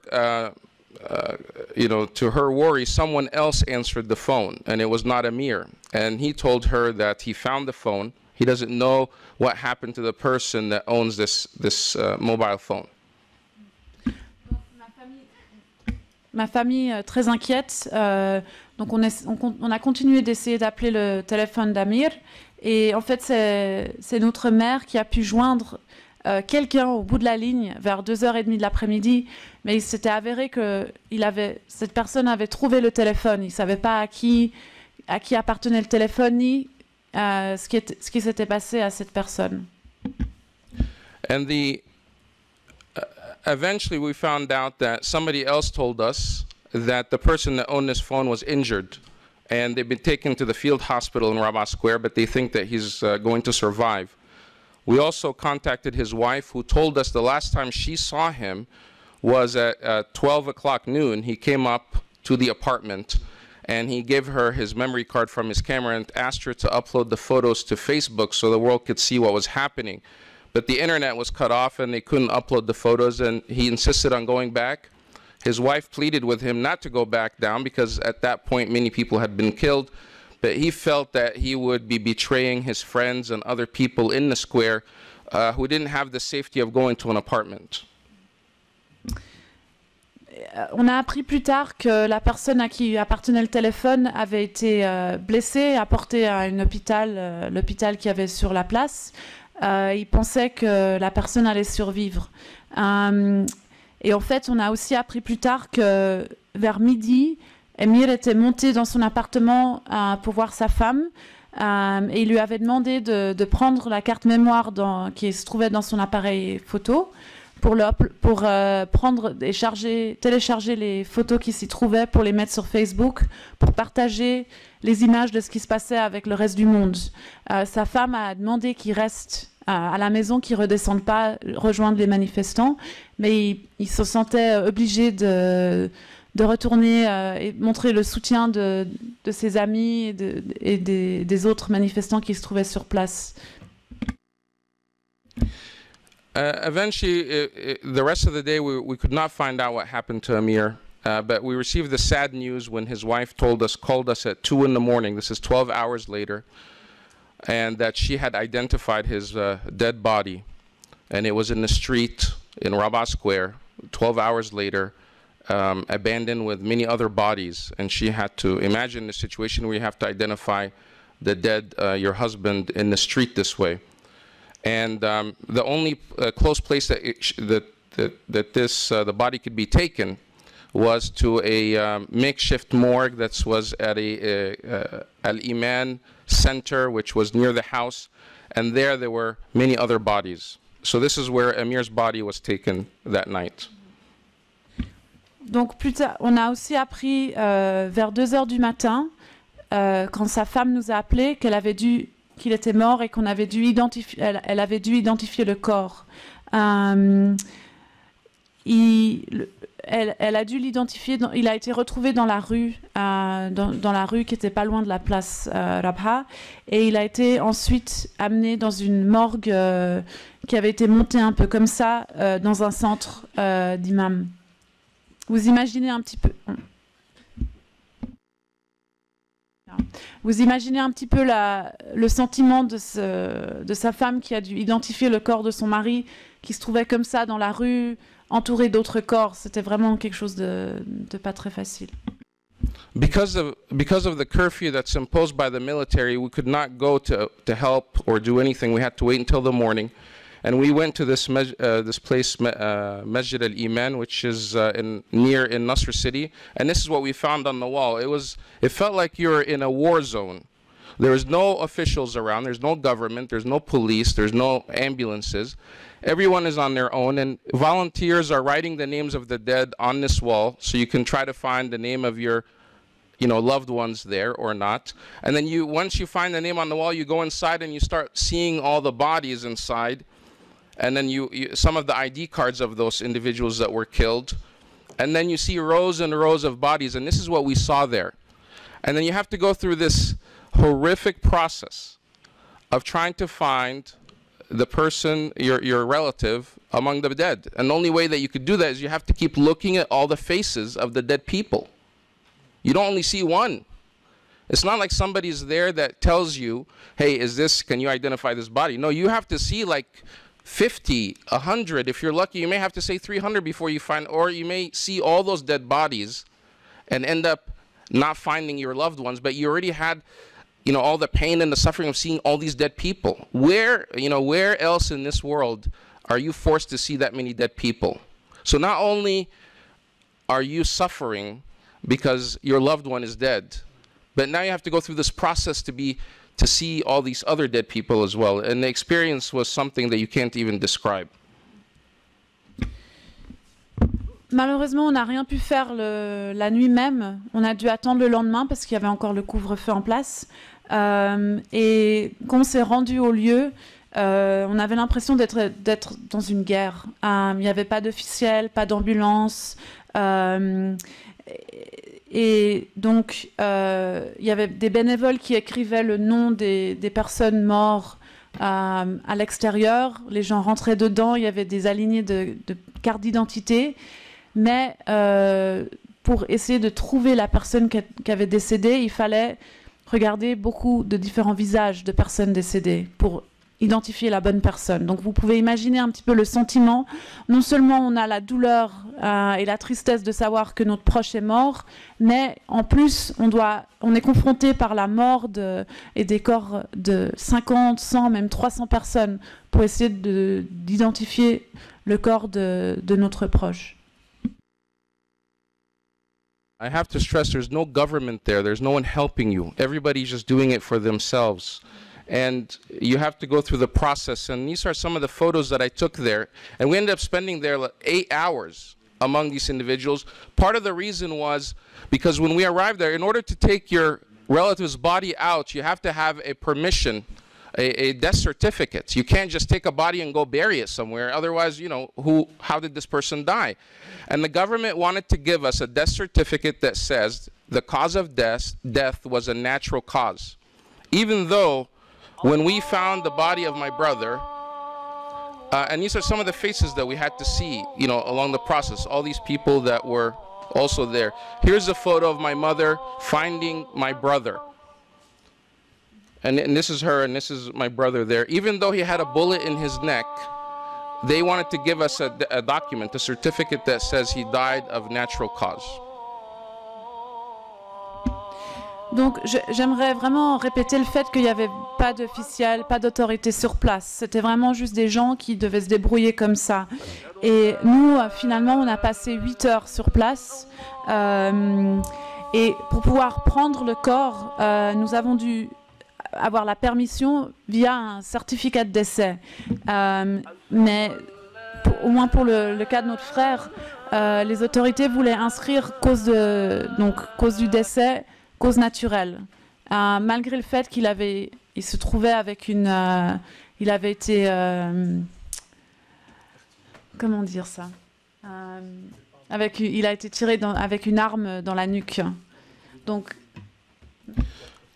you know, to her worry, someone else answered the phone, and it was not Amir. And he told her that he found the phone. He doesn't know what happened to the person that owns this mobile phone. Ma famille très inquiète. Donc on a continué d'essayer d'appeler le téléphone d'Amir. Et en fait, c'est notre mère qui a pu joindre quelqu'un au bout de la ligne vers 2h30 de l'après-midi. Mais il s'était avéré que cette personne avait trouvé le téléphone. Il ne savait pas à qui appartenait le téléphone ni ce qui s'était passé à cette personne. And eventually we found out that somebody else told us that the person that owned this phone was injured, and they've been taken to the field hospital in Rabat Square, but they think that he's going to survive. We also contacted his wife, who told us the last time she saw him was at 12 o'clock noon. He came up to the apartment, and he gave her his memory card from his camera and asked her to upload the photos to Facebook so the world could see what was happening. But the internet was cut off, and they couldn't upload the photos, and he insisted on going back. His wife pleaded with him not to go back down because at that point many people had been killed, but he felt that he would be betraying his friends and other people in the square who didn't have the safety of going to an apartment. On a appris plus tard que la personne à qui appartenait le téléphone avait été blessée, apportée à un hôpital, l'hôpital qu'il y avait sur la place. Il pensait que la personne allait survivre. Et en fait, on a aussi appris plus tard que vers midi, Amir était monté dans son appartement pour voir sa femme et il lui avait demandé de prendre la carte mémoire qui se trouvait dans son appareil photo pour prendre et télécharger les photos qui s'y trouvaient pour les mettre sur Facebook, pour partager les images de ce qui se passait avec le reste du monde. Sa femme a demandé qu'il reste à la maison qu'ils ne redescendent pas rejoindre les manifestants, mais ils se sentaient obligés de retourner et montrer le soutien de ses amis et des autres manifestants qui se trouvaient sur place. Eventually, the rest of the day, we could not find out what happened to Amir. But we received the sad news when his wife called us at 2 in the morning. This is 12 hours later, and that she had identified his dead body, and it was in the street in Rabat Square. 12 hours later, abandoned with many other bodies, and she had to imagine the situation where you have to identify the dead your husband in the street this way. And the only close place that the body could be taken was to a makeshift morgue that was at a Al-Iman center, which was near the house, and there were many other bodies. So this is where Amir's body was taken that night. Donc plus tard, on a aussi appris vers 2 heures du matin, quand sa femme nous a appelé, qu'il était mort et qu'on avait dû identifier, elle avait dû identifier le corps. Elle a dû l'identifier. Il a été retrouvé dans la rue, dans la rue qui était pas loin de la place Rabha, et il a été ensuite amené dans une morgue qui avait été montée un peu comme ça dans un centre d'imam. Vous imaginez un petit peu. Vous imaginez un petit peu le sentiment de sa femme qui a dû identifier le corps de son mari qui se trouvait comme ça dans la rue, entouré d'autres corps. C'était vraiment quelque chose de pas très facile. Because of the curfew that's imposed by the military, we could not go to help or do anything. We had to wait until the morning. And we went to this place, Masjid al-Iman, which is near in Nasr City. And this is what we found on the wall. It felt like you were in a war zone. There was no officials around. There's no government. There's no police. There's no ambulances. Everyone is on their own. And volunteers are writing the names of the dead on this wall, so you can try to find the name of your loved ones there or not. And then once you find the name on the wall, you go inside and you start seeing all the bodies inside. And then some of the ID cards of those individuals that were killed. And then you see rows and rows of bodies, and this is what we saw there. And then you have to go through this horrific process of trying to find the person, your relative, among the dead. And the only way that you could do that is you have to keep looking at all the faces of the dead people. You don't only see one. It's not like somebody's there that tells you, hey, can you identify this body? No, you have to see like 50, 100. If you're lucky, you may have to say 300 before you find, or you may see all those dead bodies and end up not finding your loved ones, but you already had, all the pain and the suffering of seeing all these dead people. Where else in this world are you forced to see that many dead people? So not only are you suffering because your loved one is dead, but now you have to go through this process to see all these other dead people as well. And the experience was something that you can't even describe. Malheureusement, on n'a rien pu faire la nuit même. On a dû attendre le lendemain parce qu'il y avait encore le couvre-feu en place. Et quand on s'est rendu au lieu, on avait l'impression d'être dans une guerre. Il n'y avait pas d'officiel, pas d'ambulance. Et donc, il y avait des bénévoles qui écrivaient le nom des personnes mortes à l'extérieur. Les gens rentraient dedans, il y avait des alignés de cartes d'identité. Mais pour essayer de trouver la personne qui avait décédé, il fallait regarder beaucoup de différents visages de personnes décédées pour identifier la bonne personne. Donc vous pouvez imaginer un petit peu le sentiment. Non seulement on a la douleur et la tristesse de savoir que notre proche est mort, mais en plus on est confronté par la mort et des corps de 50, 100, même 300 personnes pour essayer d'identifier le corps de notre proche. I have to stress there's no government there. There's no one helping you. Everybody's just doing it for themselves. And you have to go through the process. And these are some of the photos that I took there. And we ended up spending there 8 hours among these individuals. Part of the reason was because when we arrived there, in order to take your relative's body out, you have to have a permission, a death certificate. You can't just take a body and go bury it somewhere. Otherwise, you know, how did this person die? And the government wanted to give us a death certificate that says the cause of death was a natural cause. Even though when we found the body of my brother, and these are some of the faces that we had to see, you know, along the process, all these people that were also there. Here's a photo of my mother finding my brother. And this is her, and this is my brother there. Even though he had a bullet in his neck, they wanted to give us a document, a certificate that says he died of natural cause. Donc j'aimerais vraiment répéter le fait qu'il n'y avait pas d'officiel, pas d'autorité sur place. C'était vraiment juste des gens qui devaient se débrouiller comme ça. Et nous, finalement, on a passé 8 heures sur place. Et pour pouvoir prendre le corps, nous avons dû avoir la permission via un certificat de décès. Mais au moins pour le cas de notre frère, les autorités voulaient inscrire cause du décès, cause naturelle, malgré le fait il se trouvait avec il avait été, comment dire ça, il a été tiré avec une arme dans la nuque. Donc.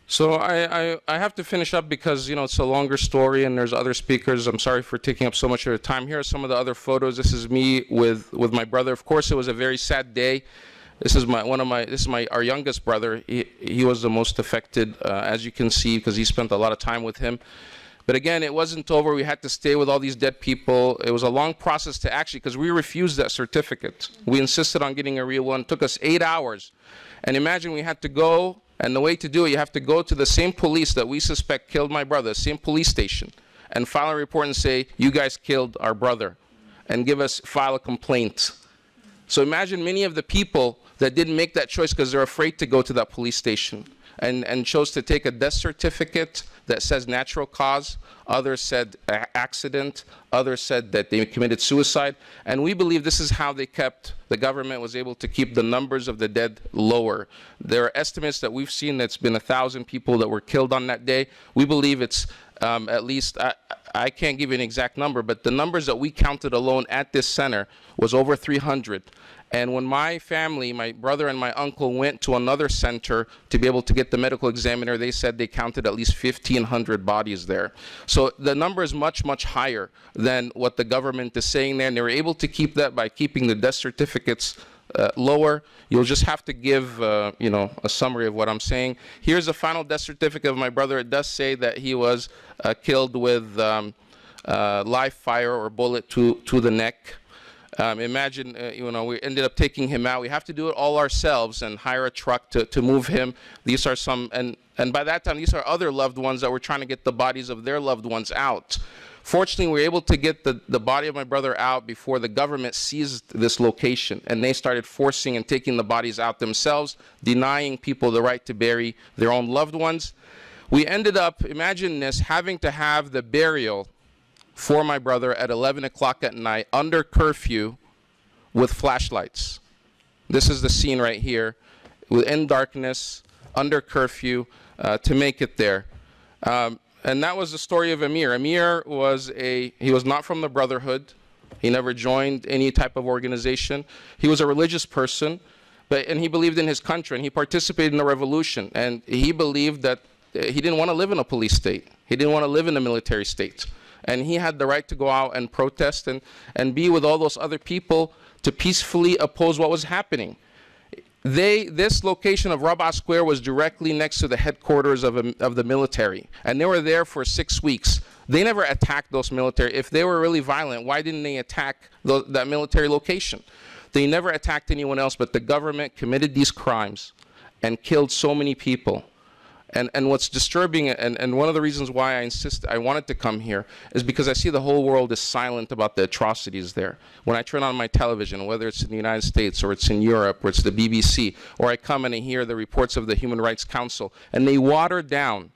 So I have to finish up because, you know, it's a longer story and there's other speakers. I'm sorry for taking up so much of your time. Here are some of the other photos. This is me with my brother. Of course, it was a very sad day. This is our youngest brother. He was the most affected, as you can see, because he spent a lot of time with him. But again, it wasn't over. We had to stay with all these dead people. It was a long process to actually, because we refused that certificate. We insisted on getting a real one. It took us 8 hours. And imagine we had to go, and the way to do it, you have to go to the same police that we suspect killed my brother, same police station, and file a report and say, you guys killed our brother, and file a complaint. So imagine many of the people that didn't make that choice because they're afraid to go to that police station and chose to take a death certificate that says natural cause. Others said accident. Others said that they committed suicide. And we believe this is how the government was able to keep the numbers of the dead lower. There are estimates that we've seen that's been 1,000 people that were killed on that day. We believe it's at least, I can't give you an exact number, but the numbers that we counted alone at this center was over 300. And when my family, my brother and my uncle went to another center to be able to get the medical examiner, they said they counted at least 1,500 bodies there. So the number is much, much higher than what the government is saying there. And they were able to keep that by keeping the death certificates lower. You'll just have to give, you know, a summary of what I'm saying. Here's a final death certificate of my brother. It does say that he was killed with live fire or bullet to the neck. Imagine, you know, we ended up taking him out. We have to do it all ourselves and hire a truck to move him. These are some, and by that time, these are other loved ones that were trying to get the bodies of their loved ones out. Fortunately, we were able to get the body of my brother out before the government seized this location, and they started forcing and taking the bodies out themselves, denying people the right to bury their own loved ones. We ended up, imagine this, having to have the burial for my brother at 11 o'clock at night under curfew with flashlights. This is the scene right here, in darkness, under curfew, to make it there. And that was the story of Amir. Amir he was not from the Brotherhood. He never joined any type of organization. He was a religious person, and he believed in his country, and he participated in the revolution. And he believed that he didn't want to live in a police state. He didn't want to live in a military state. And he had the right to go out and protest and be with all those other people to peacefully oppose what was happening. This location of Rabaa Square was directly next to the headquarters of the military, and they were there for 6 weeks. They never attacked those military. If they were really violent, why didn't they attack that military location? They never attacked anyone else, but the government committed these crimes and killed so many people. And what's disturbing, and one of the reasons why I wanted to come here, is because I see the whole world is silent about the atrocities there. When I turn on my television, whether it's in the United States or it's in Europe or it's the BBC, or I come and I hear the reports of the Human Rights Council, and they water down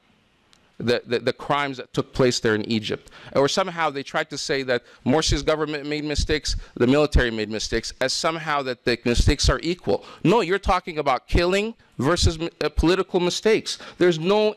the crimes that took place there in Egypt. Or somehow they tried to say that Morsi's government made mistakes, the military made mistakes, as somehow that the mistakes are equal. No, you're talking about killing versus political mistakes. There's no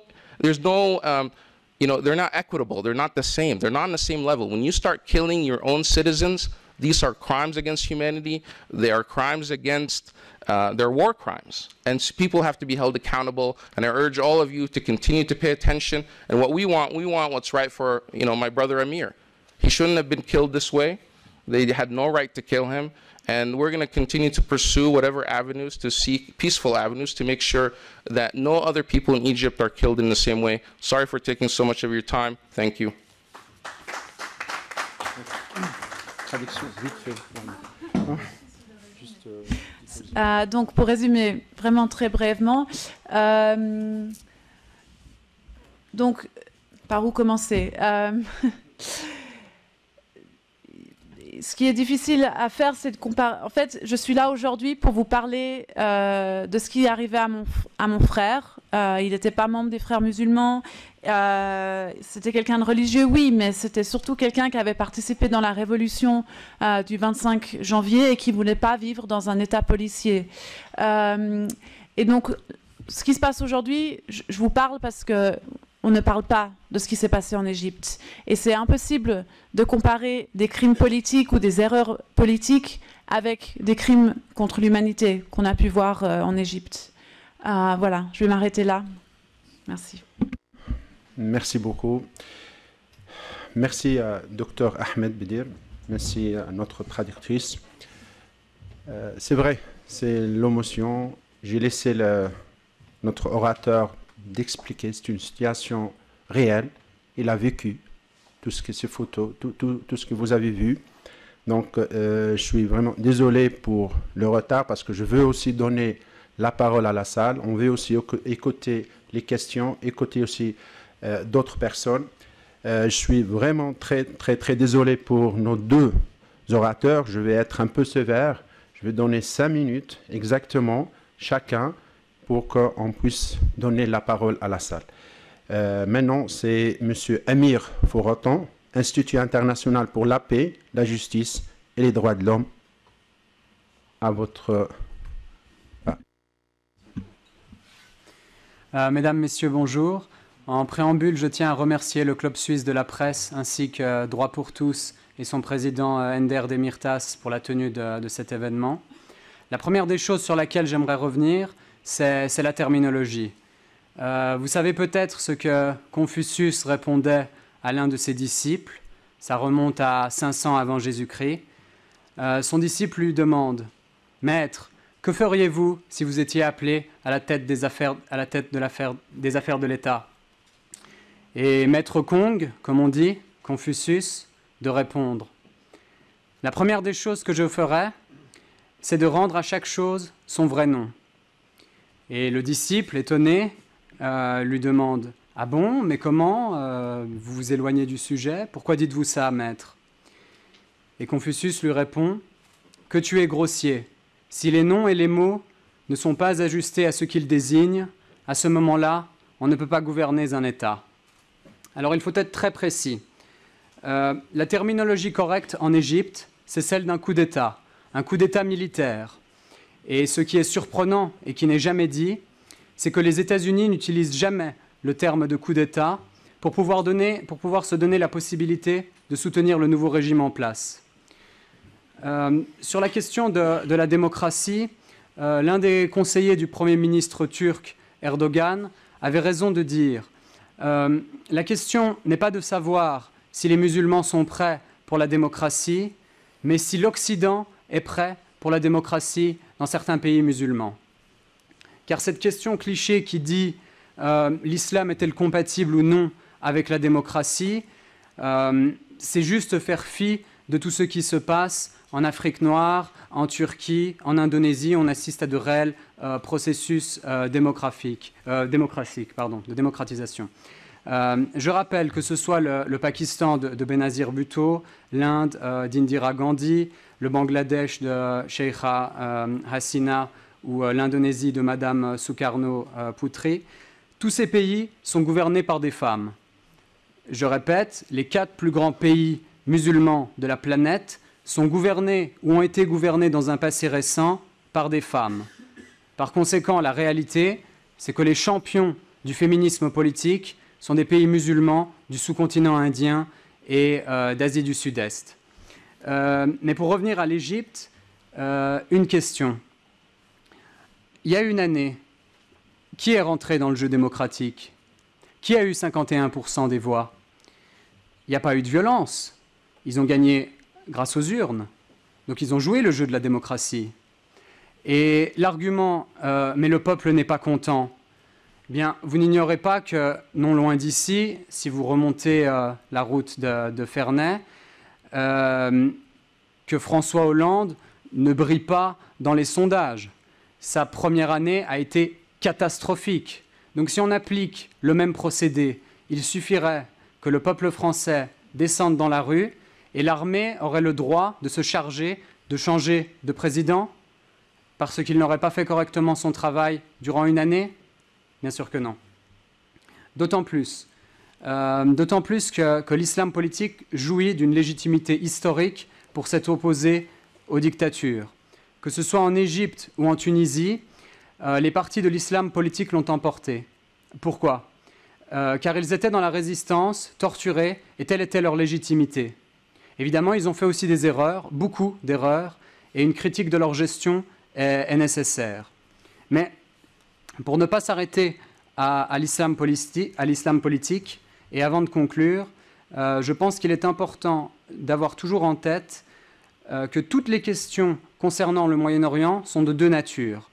you know, they're not equitable. They're not the same. They're not on the same level. When you start killing your own citizens, these are crimes against humanity. They are crimes against, they're war crimes. And people have to be held accountable. And I urge all of you to continue to pay attention. And what we want what's right for, you know, my brother Amir. He shouldn't have been killed this way. They had no right to kill him. And we're going to continue to pursue whatever avenues, to seek peaceful avenues, to make sure that no other people in Egypt are killed in the same way. Sorry for taking so much of your time. Thank you. Donc, pour résumer vraiment très brièvement, donc, par où commencer? Ce qui est difficile à faire, c'est de comparer. En fait, je suis là aujourd'hui pour vous parler de ce qui est arrivé à mon frère. Il n'était pas membre des Frères musulmans. C'était quelqu'un de religieux, oui, mais c'était surtout quelqu'un qui avait participé dans la révolution du 25 janvier et qui ne voulait pas vivre dans un état policier. Et donc, ce qui se passe aujourd'hui, je vous parle parce que on ne parle pas de ce qui s'est passé en Égypte. Et c'est impossible de comparer des crimes politiques ou des erreurs politiques avec des crimes contre l'humanité qu'on a pu voir en Égypte. Voilà, je vais m'arrêter là. Merci. Merci beaucoup. Merci à Dr Ahmed Bedir. Merci à notre traductrice. C'est vrai, c'est l'émotion. J'ai laissé notre orateur d'expliquer, c'est une situation réelle. Il a vécu tout ce que ces photos, tout ce que vous avez vu. Donc, je suis vraiment désolé pour le retard parce que je veux aussi donner la parole à la salle. On veut aussi écouter les questions, écouter aussi d'autres personnes. Je suis vraiment très désolé pour nos deux orateurs. Je vais être un peu sévère. Je vais donner 5 minutes exactement chacun pour qu'on puisse donner la parole à la salle. Maintenant, c'est M. Amir Forotan, Institut international pour la paix, la justice et les droits de l'homme. À votre... Mesdames, Messieurs, bonjour. En préambule, je tiens à remercier le Club suisse de la presse ainsi que Droit pour tous et son président Ender Demirtas pour la tenue de cet événement. La première des choses sur laquelle j'aimerais revenir, c'est la terminologie. Vous savez peut-être ce que Confucius répondait à l'un de ses disciples. Ça remonte à 500 avant Jésus-Christ. Son disciple lui demande « Maître, que feriez-vous si vous étiez appelé à la tête des affaires de l'État ?» Et Maître Kong, comme on dit, Confucius, de répondre « La première des choses que je ferais, c'est de rendre à chaque chose son vrai nom. » Et le disciple, étonné, lui demande « Ah bon, mais comment vous vous éloignez du sujet? Pourquoi dites-vous ça, maître ?» Et Confucius lui répond « Que tu es grossier. Si les noms et les mots ne sont pas ajustés à ce qu'ils désignent, à ce moment-là, on ne peut pas gouverner un État. » Alors il faut être très précis. La terminologie correcte en Égypte, c'est celle d'un coup d'État, un coup d'État militaire. Et ce qui est surprenant et qui n'est jamais dit, c'est que les États-Unis n'utilisent jamais le terme de coup d'État pour pouvoir se donner la possibilité de soutenir le nouveau régime en place. Sur la question de la démocratie, l'un des conseillers du Premier ministre turc, Erdogan, avait raison de dire la question n'est pas de savoir si les musulmans sont prêts pour la démocratie, mais si l'Occident est prêt pour la démocratie dans certains pays musulmans. Car cette question cliché qui dit l'islam est-elle compatible ou non avec la démocratie, c'est juste faire fi de tout ce qui se passe en Afrique noire, en Turquie, en Indonésie. On assiste à de réels processus de démocratisation. Je rappelle que ce soit le Pakistan de Benazir Bhutto, l'Inde d'Indira Gandhi, le Bangladesh de Sheikha Hasina ou l'Indonésie de Madame Sukarno Putri, tous ces pays sont gouvernés par des femmes. Je répète, les 4 plus grands pays musulmans de la planète sont gouvernés ou ont été gouvernés dans un passé récent par des femmes. Par conséquent, la réalité, c'est que les champions du féminisme politique sont des pays musulmans du sous-continent indien et d'Asie du Sud-Est. Mais pour revenir à l'Égypte, une question. Il y a une année, qui est rentré dans le jeu démocratique? Qui a eu 51% des voix? Il n'y a pas eu de violence. Ils ont gagné grâce aux urnes. Donc ils ont joué le jeu de la démocratie. Et l'argument « mais le peuple n'est pas content », eh bien, vous n'ignorez pas que, non loin d'ici, si vous remontez la route de Ferney, que François Hollande ne brille pas dans les sondages. Sa première année a été catastrophique. Donc si on applique le même procédé, il suffirait que le peuple français descende dans la rue et l'armée aurait le droit de se charger de changer de président parce qu'il n'aurait pas fait correctement son travail durant une année? Bien sûr que non. D'autant plus que l'islam politique jouit d'une légitimité historique pour s'être opposé aux dictatures. Que ce soit en Égypte ou en Tunisie, les partis de l'islam politique l'ont emporté. Pourquoi? Car ils étaient dans la résistance, torturés, et telle était leur légitimité. Évidemment, ils ont fait aussi des erreurs, beaucoup d'erreurs, et une critique de leur gestion est nécessaire. Mais pour ne pas s'arrêter à l'islam politique, et avant de conclure, je pense qu'il est important d'avoir toujours en tête que toutes les questions concernant le Moyen-Orient sont de deux natures,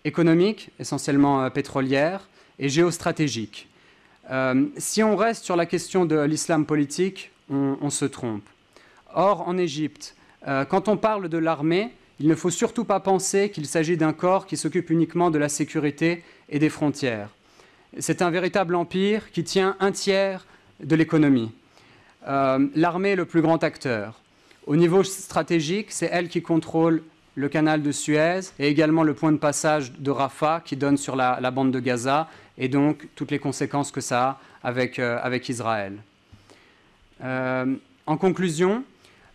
économique, essentiellement pétrolière, et géostratégique. Si on reste sur la question de l'islam politique, on se trompe. Or, en Égypte, quand on parle de l'armée, il ne faut surtout pas penser qu'il s'agit d'un corps qui s'occupe uniquement de la sécurité et des frontières. C'est un véritable empire qui tient un tiers de l'économie. L'armée est le plus grand acteur. Au niveau stratégique, c'est elle qui contrôle le canal de Suez et également le point de passage de Rafah qui donne sur la bande de Gaza et donc toutes les conséquences que ça a avec Israël. En conclusion,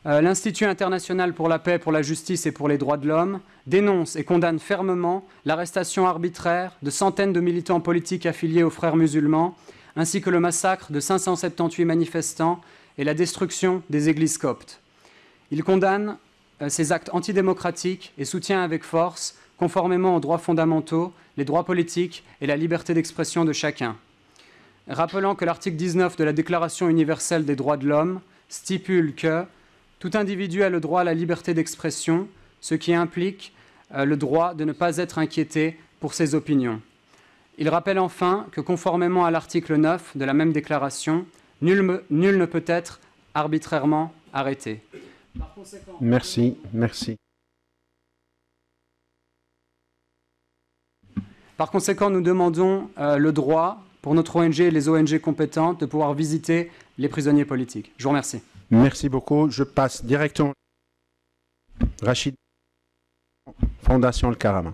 l'Institut international pour la paix, pour la justice et pour les droits de l'homme dénonce et condamne fermement l'arrestation arbitraire de centaines de militants politiques affiliés aux frères musulmans, ainsi que le massacre de 578 manifestants et la destruction des églises coptes. Il condamne ces actes antidémocratiques et soutient avec force, conformément aux droits fondamentaux, les droits politiques et la liberté d'expression de chacun. Rappelant que l'article 19 de la Déclaration universelle des droits de l'homme stipule que tout individu a le droit à la liberté d'expression, ce qui implique le droit de ne pas être inquiété pour ses opinions. Il rappelle enfin que, conformément à l'article 9 de la même déclaration, nul ne peut être arbitrairement arrêté. Par conséquent, Merci. Par conséquent, nous demandons le droit pour notre ONG et les ONG compétentes de pouvoir visiter les prisonniers politiques. Je vous remercie. Merci beaucoup. Je passe directement. Rachid, Fondation Le Karama.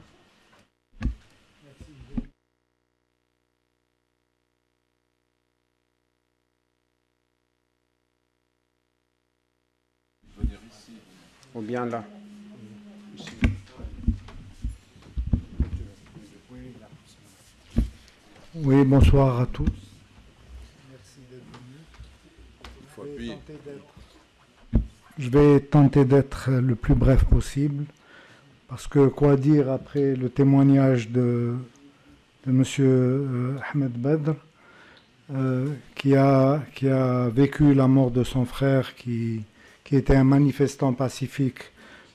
Ou bien là. Oui, bonsoir à tous. Merci d'être venus. Je vais tenter d'être le plus bref possible, parce que quoi dire après le témoignage de M. Ahmed Badr, qui a vécu la mort de son frère, qui était un manifestant pacifique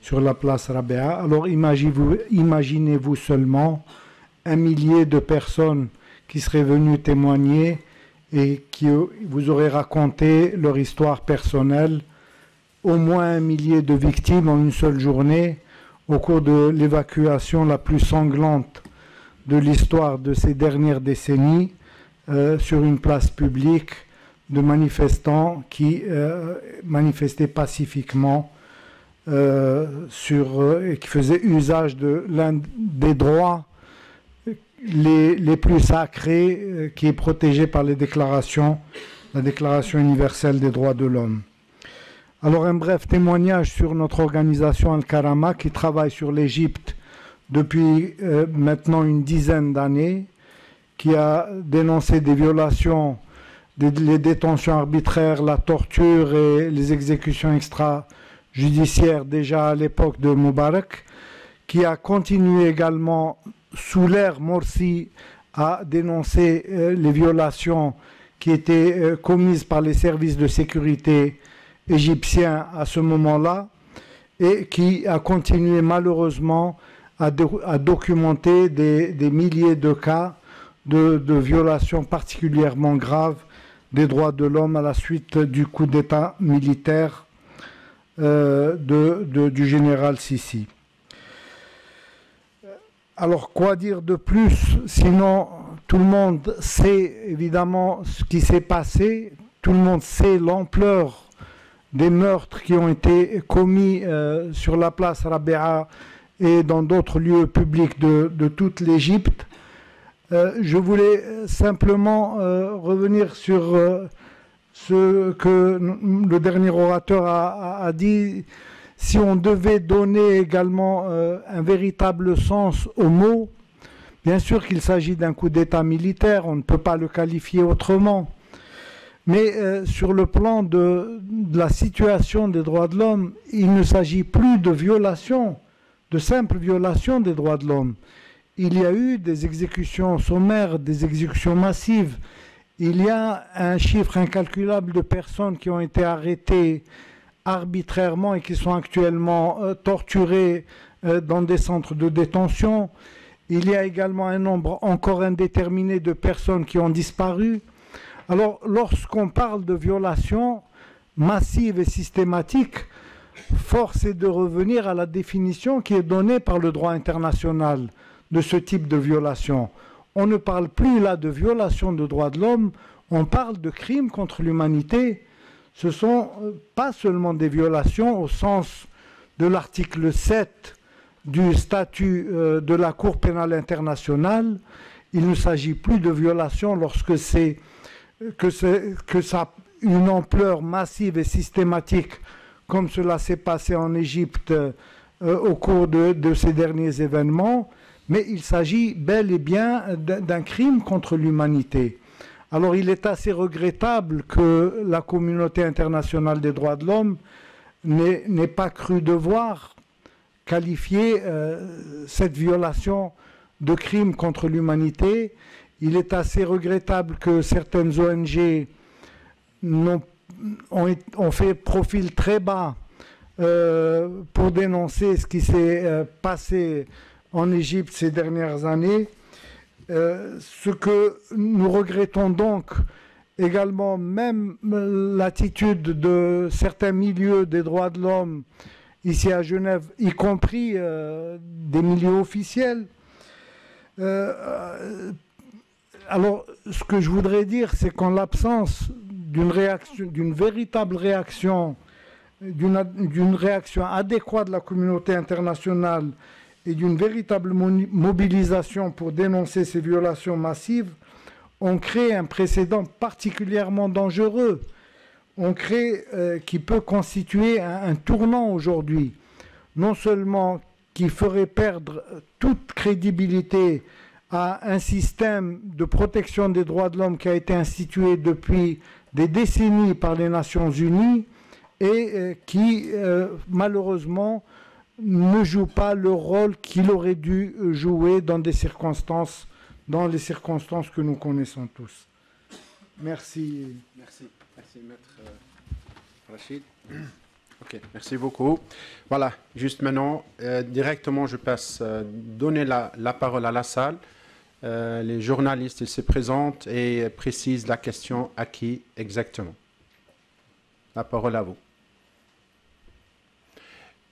sur la place Rabea. Alors imaginez-vous seulement 1 millier de personnes qui seraient venues témoigner et qui vous auraient raconté leur histoire personnelle, au moins 1 millier de victimes en une seule journée, au cours de l'évacuation la plus sanglante de l'histoire de ces dernières décennies, sur une place publique, de manifestants qui manifestaient pacifiquement et qui faisaient usage de l'un des droits les plus sacrés qui est protégé par la Déclaration universelle des droits de l'homme. Alors un bref témoignage sur notre organisation Al-Karama qui travaille sur l'Égypte depuis maintenant une dizaine d'années, qui a dénoncé des violations les détentions arbitraires, la torture et les exécutions extrajudiciaires déjà à l'époque de Moubarak, qui a continué également sous l'ère Morsi à dénoncer les violations qui étaient commises par les services de sécurité égyptiens à ce moment-là, et qui a continué malheureusement à documenter des milliers de cas de violations particulièrement graves des droits de l'homme à la suite du coup d'État militaire du général Sissi. Alors, quoi dire de plus? Sinon, tout le monde sait évidemment ce qui s'est passé, tout le monde sait l'ampleur des meurtres qui ont été commis sur la place Rabia et dans d'autres lieux publics de toute l'Égypte. Je voulais simplement revenir sur ce que le dernier orateur a dit. Si on devait donner également un véritable sens aux mots, bien sûr qu'il s'agit d'un coup d'État militaire, on ne peut pas le qualifier autrement. Mais sur le plan de la situation des droits de l'homme, il ne s'agit plus de violation, de simple violation des droits de l'homme. Il y a eu des exécutions sommaires, des exécutions massives. Il y a un chiffre incalculable de personnes qui ont été arrêtées arbitrairement et qui sont actuellement torturées dans des centres de détention. Il y a également un nombre encore indéterminé de personnes qui ont disparu. Alors, lorsqu'on parle de violations massives et systématiques, force est de revenir à la définition qui est donnée par le droit international de ce type de violation. On ne parle plus là de violation de droits de l'homme, on parle de crimes contre l'humanité. Ce ne sont pas seulement des violations au sens de l'article 7 du statut de la Cour pénale internationale. Il ne s'agit plus de violation lorsque ça a une ampleur massive et systématique, comme cela s'est passé en Égypte au cours de ces derniers événements, mais il s'agit bel et bien d'un crime contre l'humanité. Alors il est assez regrettable que la communauté internationale des droits de l'homme n'ait pas cru devoir qualifier cette violation de crime contre l'humanité. Il est assez regrettable que certaines ONG ont fait profil très bas pour dénoncer ce qui s'est passé en Égypte ces dernières années. Ce que nous regrettons donc également, même l'attitude de certains milieux des droits de l'homme ici à Genève, y compris des milieux officiels. Alors, ce que je voudrais dire, c'est qu'en l'absence d'une véritable réaction, d'une réaction adéquate de la communauté internationale et d'une véritable mobilisation pour dénoncer ces violations massives, on crée un précédent particulièrement dangereux. On crée qui peut constituer un tournant aujourd'hui, non seulement qui ferait perdre toute crédibilité à un système de protection des droits de l'homme qui a été institué depuis des décennies par les Nations Unies et qui, malheureusement, ne joue pas le rôle qu'il aurait dû jouer dans les circonstances que nous connaissons tous. Merci. Merci, Maître Rachid. Ok, merci beaucoup. Voilà, juste maintenant, directement, je passe donner la parole à la salle. Les journalistes, ils se présentent et précisent la question à qui exactement. La parole à vous.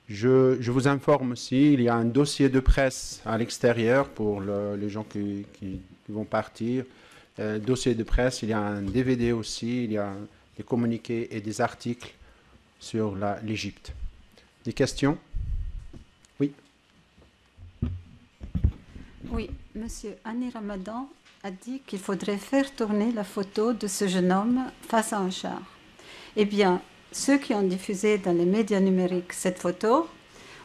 Je vous informe aussi, il y a un dossier de presse à l'extérieur pour les gens qui vont partir. Dossier de presse, il y a un DVD aussi, il y a des communiqués et des articles sur l'Égypte. Des questions? Oui. Oui, Monsieur Annie Ramadan a dit qu'il faudrait faire tourner la photo de ce jeune homme face à un char. Eh bien, ceux qui ont diffusé dans les médias numériques cette photo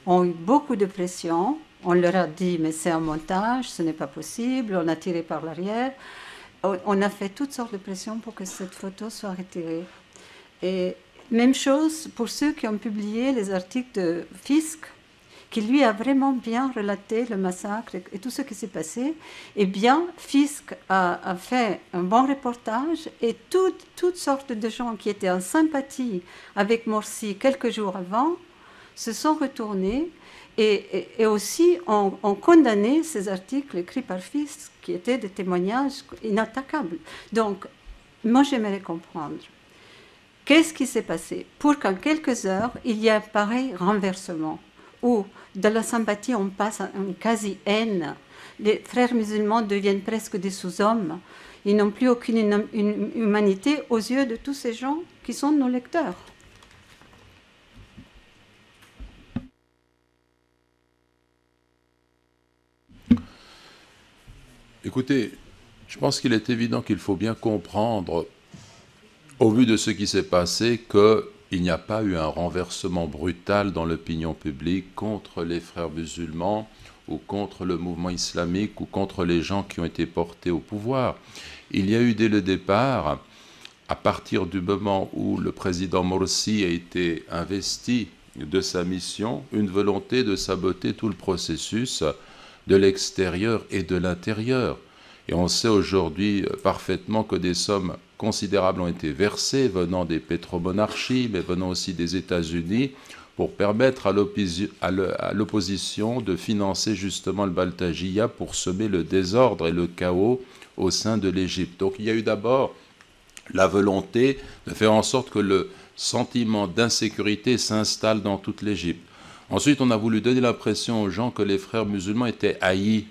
ont eu beaucoup de pression. On leur a dit, mais c'est un montage, ce n'est pas possible, on a tiré par l'arrière. on a fait toutes sortes de pressions pour que cette photo soit retirée. Et même chose pour ceux qui ont publié les articles de Fisk, qui lui a vraiment bien relaté le massacre et tout ce qui s'est passé. Eh bien, Fisk a fait un bon reportage et toutes sortes de gens qui étaient en sympathie avec Morsi quelques jours avant se sont retournés et aussi ont condamné ces articles écrits par Fisk qui étaient des témoignages inattaquables. Donc, moi j'aimerais comprendre qu'est-ce qui s'est passé pour qu'en quelques heures, il y ait un pareil renversement où de la sympathie, on passe à une quasi-haine. Les frères musulmans deviennent presque des sous-hommes. Ils n'ont plus aucune humanité aux yeux de tous ces gens qui sont nos lecteurs. Écoutez, je pense qu'il est évident qu'il faut bien comprendre, au vu de ce qui s'est passé, qu'il n'y a pas eu un renversement brutal dans l'opinion publique contre les frères musulmans ou contre le mouvement islamique ou contre les gens qui ont été portés au pouvoir. Il y a eu dès le départ, à partir du moment où le président Morsi a été investi de sa mission, une volonté de saboter tout le processus de l'extérieur et de l'intérieur. Et on sait aujourd'hui parfaitement que des sommes considérables ont été versées venant des pétromonarchies, mais venant aussi des États-Unis, pour permettre à l'opposition de financer justement le Baltajiya pour semer le désordre et le chaos au sein de l'Égypte. Donc il y a eu d'abord la volonté de faire en sorte que le sentiment d'insécurité s'installe dans toute l'Égypte. Ensuite, on a voulu donner l'impression aux gens que les frères musulmans étaient haïs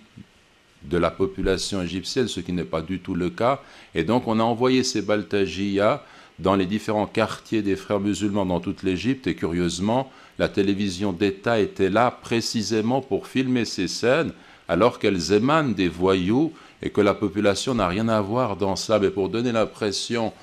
de la population égyptienne, ce qui n'est pas du tout le cas. Et donc, on a envoyé ces Baltajiya dans les différents quartiers des frères musulmans dans toute l'Égypte. Et curieusement, la télévision d'État était là précisément pour filmer ces scènes, alors qu'elles émanent des voyous et que la population n'a rien à voir dans ça. Mais pour donner l'impression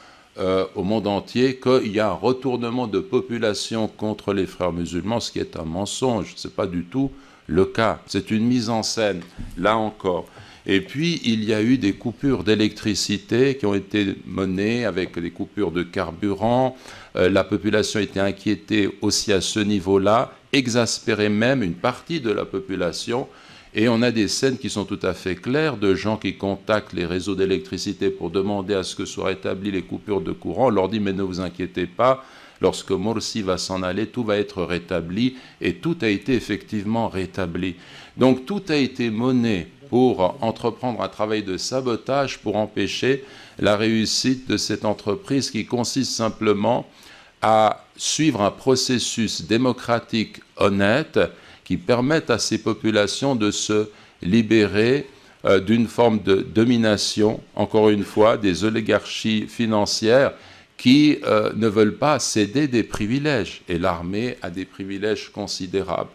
au monde entier qu'il y a un retournement de population contre les frères musulmans, ce qui est un mensonge. Ce n'est pas du tout le cas. C'est une mise en scène, là encore. Et puis, il y a eu des coupures d'électricité qui ont été menées avec des coupures de carburant. La population était inquiétée aussi à ce niveau-là, exaspérée même une partie de la population. Et on a des scènes qui sont tout à fait claires de gens qui contactent les réseaux d'électricité pour demander à ce que soient rétablies les coupures de courant. On leur dit « mais ne vous inquiétez pas, lorsque Morsi va s'en aller, tout va être rétabli » et tout a été effectivement rétabli. Donc tout a été mené pour entreprendre un travail de sabotage pour empêcher la réussite de cette entreprise qui consiste simplement à suivre un processus démocratique honnête qui permettent à ces populations de se libérer d'une forme de domination, encore une fois, des oligarchies financières qui ne veulent pas céder des privilèges. Et l'armée a des privilèges considérables.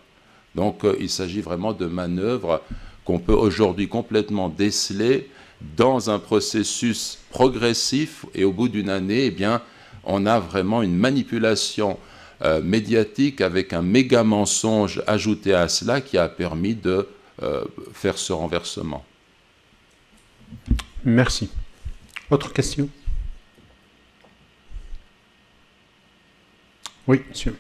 Donc il s'agit vraiment de manœuvres qu'on peut aujourd'hui complètement déceler dans un processus progressif. Et au bout d'une année, eh bien, on a vraiment une manipulation médiatique avec un méga mensonge ajouté à cela qui a permis de faire ce renversement. Merci. Autre question? Oui, monsieur.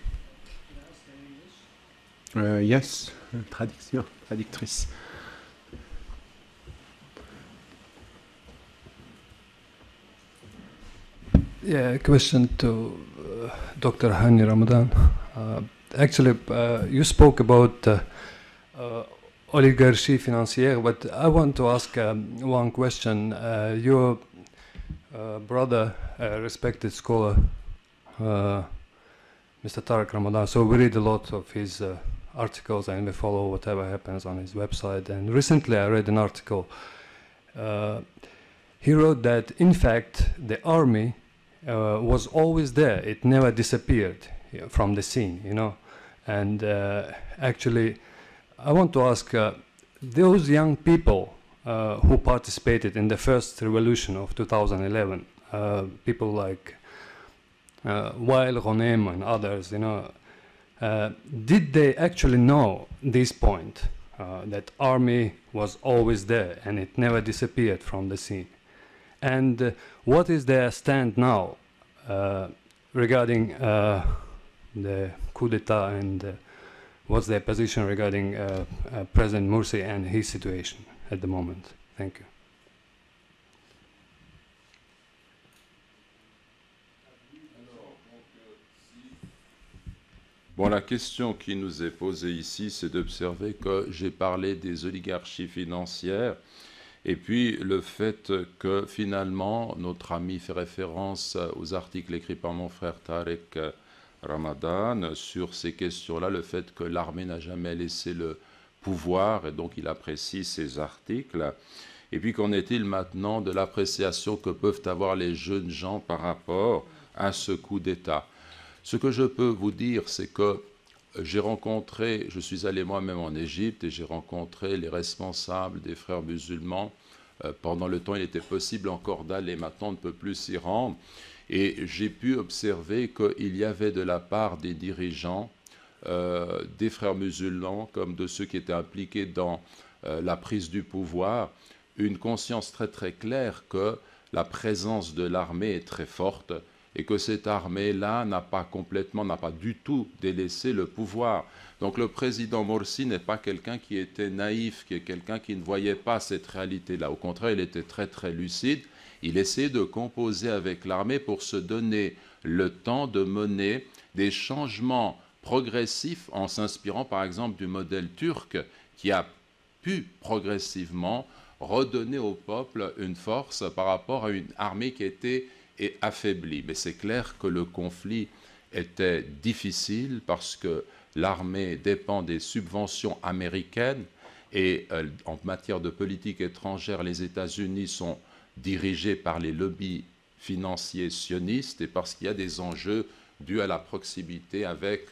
Yes, traductrice. Yeah, question to Dr. Hani Ramadan. Actually, you spoke about oligarchy financière, but I want to ask one question. Your brother, respected scholar, Mr. Tariq Ramadan, so we read a lot of his articles and we follow whatever happens on his website. And recently I read an article. He wrote that, in fact, the army was always there. It never disappeared from the scene, you know. And actually, I want to ask those young people who participated in the first revolution of 2011, people like Wael Ghanem and others, you know, did they actually know this point, that army was always there and it never disappeared from the scene? And what is their stand now regarding the coup d'etat, and what's their position regarding President Morsi and his situation at the moment? Thank you. Bon, la question qui nous est posée ici, c'est d'observer que j'ai parlé des oligarchies financières et puis le fait que finalement notre ami fait référence aux articles écrits par mon frère Tarek Ramadan sur ces questions-là, le fait que l'armée n'a jamais laissé le pouvoir et donc il apprécie ces articles. Et puis qu'en est-il maintenant de l'appréciation que peuvent avoir les jeunes gens par rapport à ce coup d'État? Ce que je peux vous dire, c'est que je suis allé moi-même en Égypte et j'ai rencontré les responsables des frères musulmans. Pendant le temps, il était possible encore d'aller, maintenant on ne peut plus s'y rendre. Et j'ai pu observer qu'il y avait de la part des dirigeants, des frères musulmans, comme de ceux qui étaient impliqués dans la prise du pouvoir, une conscience très très claire que la présence de l'armée est très forte, et que cette armée-là n'a pas du tout délaissé le pouvoir. Donc le président Morsi n'est pas quelqu'un qui était naïf, qui est quelqu'un qui ne voyait pas cette réalité-là. Au contraire, il était très très lucide. Il essayait de composer avec l'armée pour se donner le temps de mener des changements progressifs en s'inspirant par exemple du modèle turc qui a pu progressivement redonner au peuple une force par rapport à une armée qui était et affaibli. Mais c'est clair que le conflit était difficile parce que l'armée dépend des subventions américaines et en matière de politique étrangère, les États-Unis sont dirigés par les lobbies financiers sionistes et parce qu'il y a des enjeux dus à la proximité avec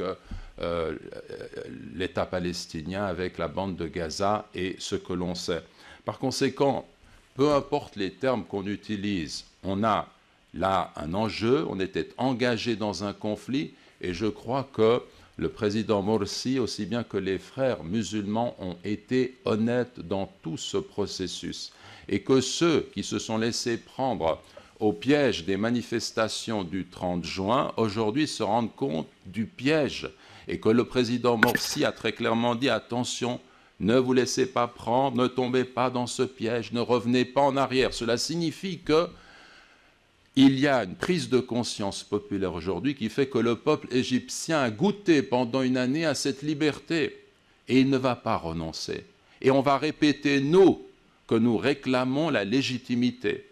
l'État palestinien, avec la bande de Gaza et ce que l'on sait. Par conséquent, peu importe les termes qu'on utilise, on a là un enjeu, on était engagé dans un conflit et je crois que le président Morsi, aussi bien que les frères musulmans, ont été honnêtes dans tout ce processus et que ceux qui se sont laissés prendre au piège des manifestations du 30 juin, aujourd'hui se rendent compte du piège et que le président Morsi a très clairement dit « Attention, ne vous laissez pas prendre, ne tombez pas dans ce piège, ne revenez pas en arrière ». Cela signifie que il y a une prise de conscience populaire aujourd'hui qui fait que le peuple égyptien a goûté pendant une année à cette liberté et il ne va pas renoncer. Et on va répéter, nous, que nous réclamons la légitimité,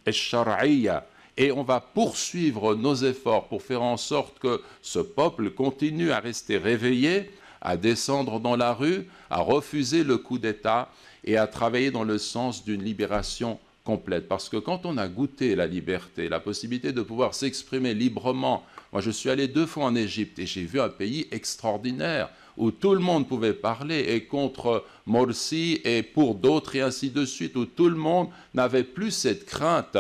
et on va poursuivre nos efforts pour faire en sorte que ce peuple continue à rester réveillé, à descendre dans la rue, à refuser le coup d'État et à travailler dans le sens d'une libération complète. Parce que quand on a goûté la liberté, la possibilité de pouvoir s'exprimer librement, moi je suis allé 2 fois en Égypte et j'ai vu un pays extraordinaire où tout le monde pouvait parler et contre Morsi et pour d'autres et ainsi de suite, où tout le monde n'avait plus cette crainte,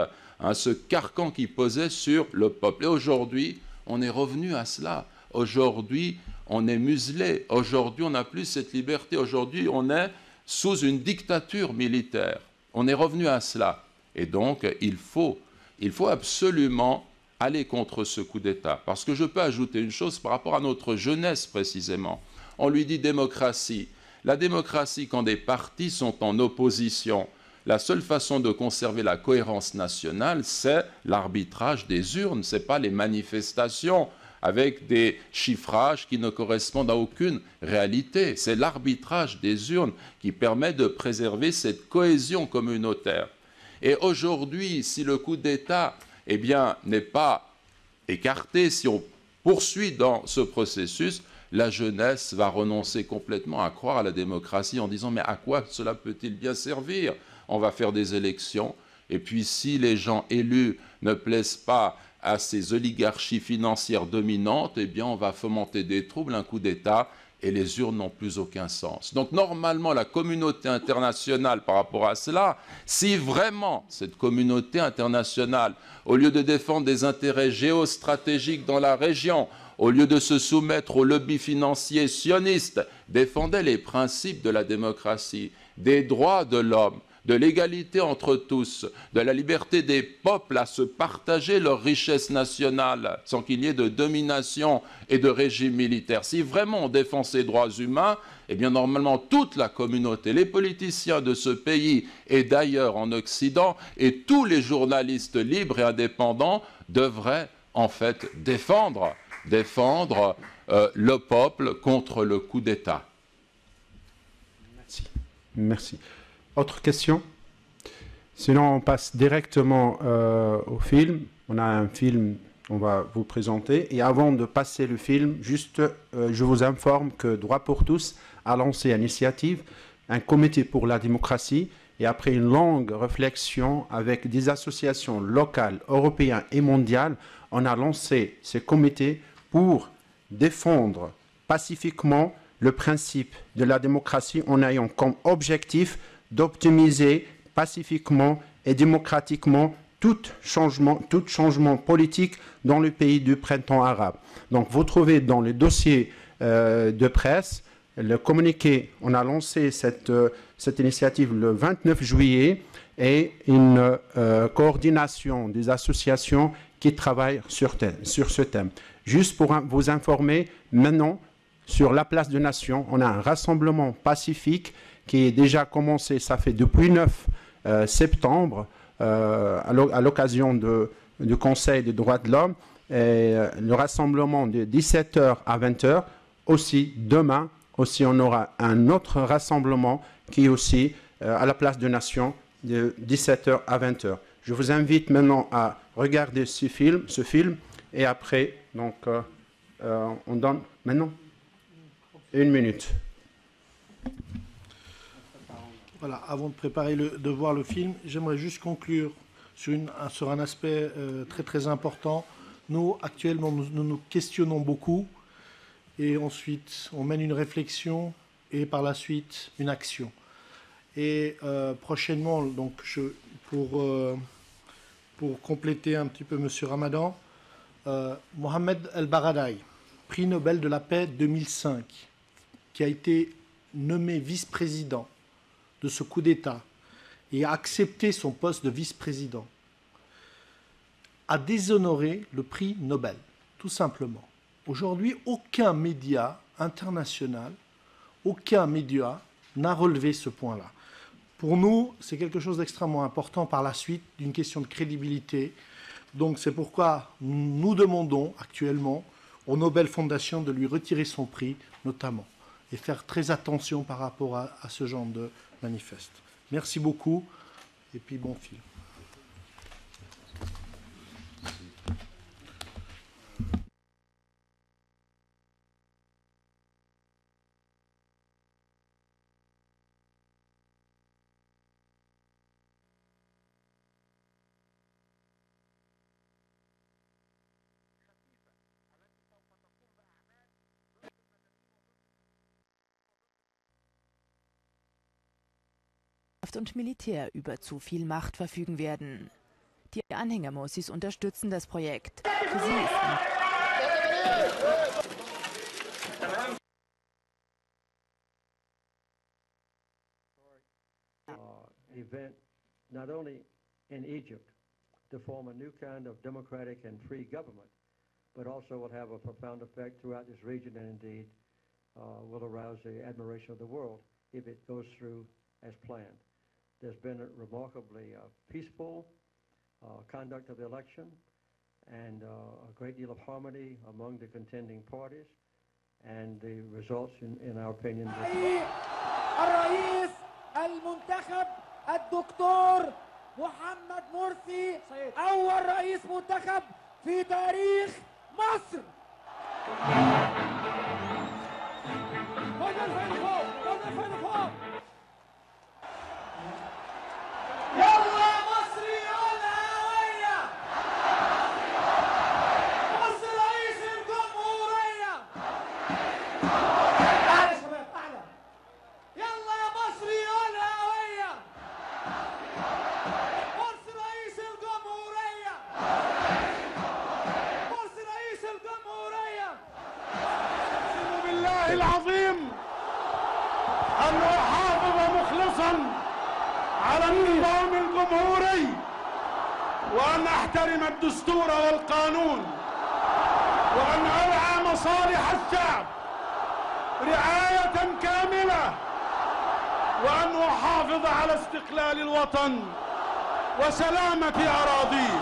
ce carcan qui pesait sur le peuple. Et aujourd'hui, on est revenu à cela. Aujourd'hui, on est muselé. Aujourd'hui, on n'a plus cette liberté. Aujourd'hui, on est sous une dictature militaire. On est revenu à cela. Et donc, il faut absolument aller contre ce coup d'État. Parce que je peux ajouter une chose par rapport à notre jeunesse précisément. On lui dit démocratie. La démocratie, quand des partis sont en opposition, la seule façon de conserver la cohérence nationale, c'est l'arbitrage des urnes, ce n'est pas les manifestations avec des chiffrages qui ne correspondent à aucune réalité. C'est l'arbitrage des urnes qui permet de préserver cette cohésion communautaire. Et aujourd'hui, si le coup d'État n'est pas écarté, si on poursuit dans ce processus, la jeunesse va renoncer complètement à croire à la démocratie en disant « mais à quoi cela peut-il bien servir ? On va faire des élections, et puis si les gens élus ne plaisent pas à ces oligarchies financières dominantes, on va fomenter des troubles, un coup d'État, et les urnes n'ont plus aucun sens. » Donc normalement, la communauté internationale par rapport à cela, si vraiment cette communauté internationale, au lieu de défendre des intérêts géostratégiques dans la région, au lieu de se soumettre aux lobbies financiers sionistes, défendait les principes de la démocratie, des droits de l'homme, de l'égalité entre tous, de la liberté des peuples à se partager leurs richesses nationales sans qu'il y ait de domination et de régime militaire. Si vraiment on défend ces droits humains, eh bien normalement toute la communauté, les politiciens de ce pays et d'ailleurs en Occident et tous les journalistes libres et indépendants devraient en fait défendre le peuple contre le coup d'État. Merci. Merci. Autre question? Sinon, on passe directement au film. On a un film, on va vous présenter. Et avant de passer le film, juste, je vous informe que Droit pour tous a lancé une initiative, un comité pour la démocratie. Et après une longue réflexion avec des associations locales, européennes et mondiales, on a lancé ce comité pour défendre pacifiquement le principe de la démocratie en ayant comme objectif d'optimiser pacifiquement et démocratiquement tout changement politique dans le pays du printemps arabe. Donc vous trouvez dans le dossier de presse le communiqué, on a lancé cette initiative le 29 juillet et une coordination des associations qui travaillent sur ce thème. Juste pour vous informer, maintenant, sur la place de Nation, on a un rassemblement pacifique qui est déjà commencé, ça fait depuis 9 septembre, à l'occasion du Conseil des droits de l'homme, et le rassemblement de 17h à 20h. Aussi, demain, aussi, on aura un autre rassemblement qui est aussi à la place de Nation de 17h à 20h. Je vous invite maintenant à regarder ce film et après, donc, on donne maintenant 1 minute. Voilà, avant de voir le film, j'aimerais juste conclure sur un aspect très très important. Nous, actuellement, nous nous questionnons beaucoup et ensuite on mène une réflexion et par la suite une action. Et prochainement, donc, pour compléter un petit peu M. Ramadan, Mohamed El-Baradei, prix Nobel de la paix 2005, qui a été nommé vice-président de ce coup d'État et a accepté son poste de vice-président, a déshonoré le prix Nobel, tout simplement. Aujourd'hui, aucun média international, aucun média n'a relevé ce point-là. Pour nous, c'est quelque chose d'extrêmement important par la suite, d'une question de crédibilité. Donc c'est pourquoi nous demandons actuellement au Nobel Foundation de lui retirer son prix, notamment, et faire très attention par rapport à ce genre de manifeste. Merci beaucoup, et puis bon film. Und Militär über zu viel Macht verfügen werden. Die Anhänger Morsis unterstützen das Projekt. Für sie ist event not only in Egypt to form a new kind of democratic and free government, but also will have a profound effect throughout this region and indeed will arouse the admiration of the world if it goes through as planned. There's been a remarkably peaceful conduct of the election and a great deal of harmony among the contending parties, and the results, in our opinion, الرئيس المنتخب الدكتور محمد مرسي أول رئيس منتخب في تاريخ مصر. يلا مصري الهوية، مصر رئيس الجمهورية. أعلى يا شباب أعلى. يلا يا مصري الهوية، مصر رئيس الجمهورية، مصر رئيس الجمهورية. أقسم بالله العظيم أن على النظام الجمهوري وأن أحترم الدستور والقانون وأن أرعى مصالح الشعب رعاية كاملة وأن أحافظ على استقلال الوطن وسلامة أراضيه.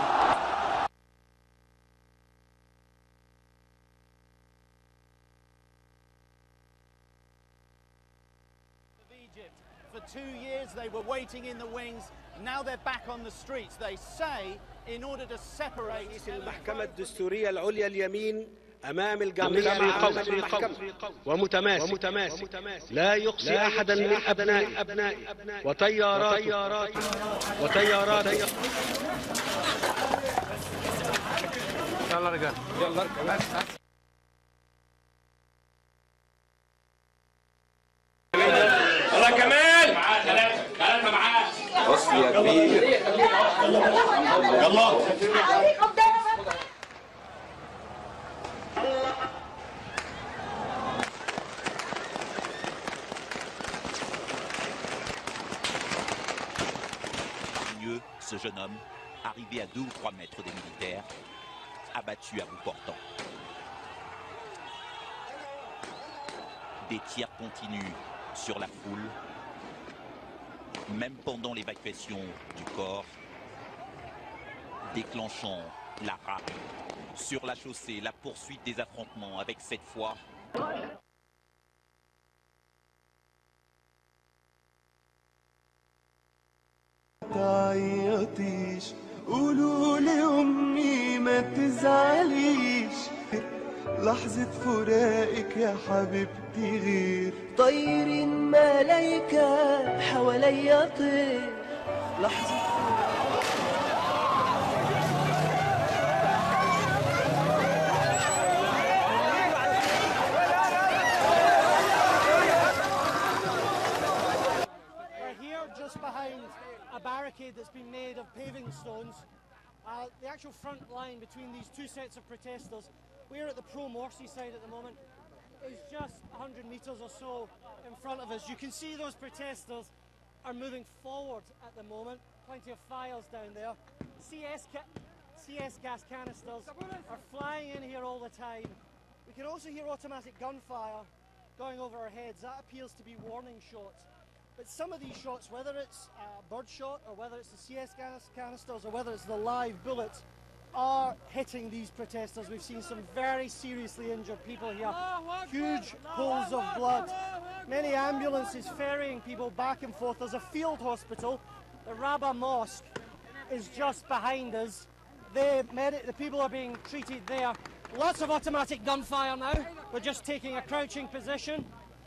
For 2 years they were waiting in the wings. Now they're back on the streets. They say in order to separate. رئيس المحكمة الدستورية العليا اليمين أمام الجميع بقول ومتماسك لا يقصي أحدا من أبنائي وطيارات يلا رجال يلا اركب يلا كمال معاه ثلاثة معاه وصل يا كبير يلا Ce jeune homme, arrivé à 2 ou 3 mètres des militaires, abattu à bout portant. Des tirs continuent sur la foule, même pendant l'évacuation du corps, déclenchant la rafle sur la chaussée, la poursuite des affrontements avec cette fois تعيطيش قولوا لأمي ما تزعليش لحظة فراقك يا حبيبتي غير طير ملايكة حواليا طير لحظة a barricade that's been made of paving stones. The actual front line between these two sets of protesters, we're at the pro-Morsi side at the moment, is just 100 metres or so in front of us. You can see those protesters are moving forward at the moment. Plenty of files down there. CS gas canisters are flying in here all the time. We can also hear automatic gunfire going over our heads. That appears to be warning shots. But some of these shots, whether it's a bird shot or whether it's the CS gas canisters or whether it's the live bullets, are hitting these protesters. We've seen some very seriously injured people here. Huge pools of blood. Many ambulances ferrying people back and forth. There's a field hospital. The Rabbah Mosque is just behind us. The people are being treated there. Lots of automatic gunfire now. We're just taking a crouching position.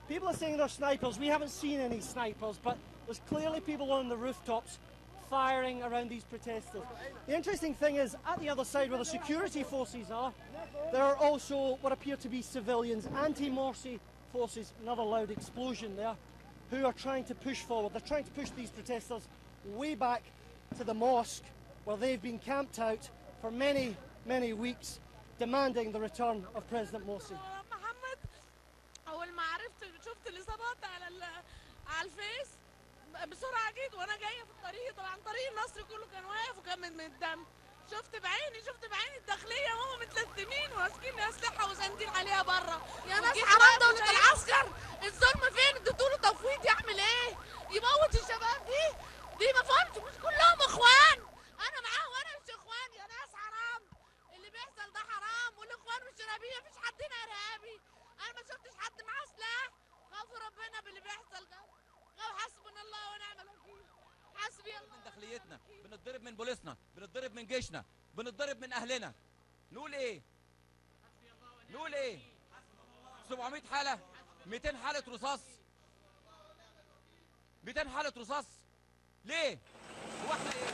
People are saying they're snipers. We haven't seen any snipers, but there's clearly people on the rooftops firing around these protesters. The interesting thing is, at the other side where the security forces are, there are also what appear to be civilians, anti-Morsi forces, another loud explosion there, who are trying to push forward. They're trying to push these protesters way back to the mosque, where they've been camped out for many, many weeks, demanding the return of President Morsi. أول ما عرفت شفت الإصابات على الفيس بسرعة جيت وأنا جاية في الطريق. طبعا طريق النصر كله كان واقف وكان من الدم. شفت بعيني الداخلية وهم متلثمين وماسكين أسلحة وساندين عليها بره. يا ناس حرام دولة العسكر، الظلم فين؟ اديتوا له تفويض يعمل إيه؟ يموت الشباب دي ما فهمتش. مش كلهم إخوان. أنا معاهم وأنا مش إخوان. يا ناس حرام، اللي بيحصل ده حرام والإخوان مش إرهابية. مفيش حد هنا إرهابي. أنا ما شفتش حد معاه سلاح. خوف ربنا باللي بيحصل ده. حسبنا الله ونعم الوكيل. حسبي الله. من داخليتنا بنتضرب من بوليسنا، بنتضرب من جيشنا، بنتضرب من أهلنا. نقول إيه؟ 700 حالة، 200 حالة رصاص. 200 حالة رصاص. ليه؟ هو احنا إيه؟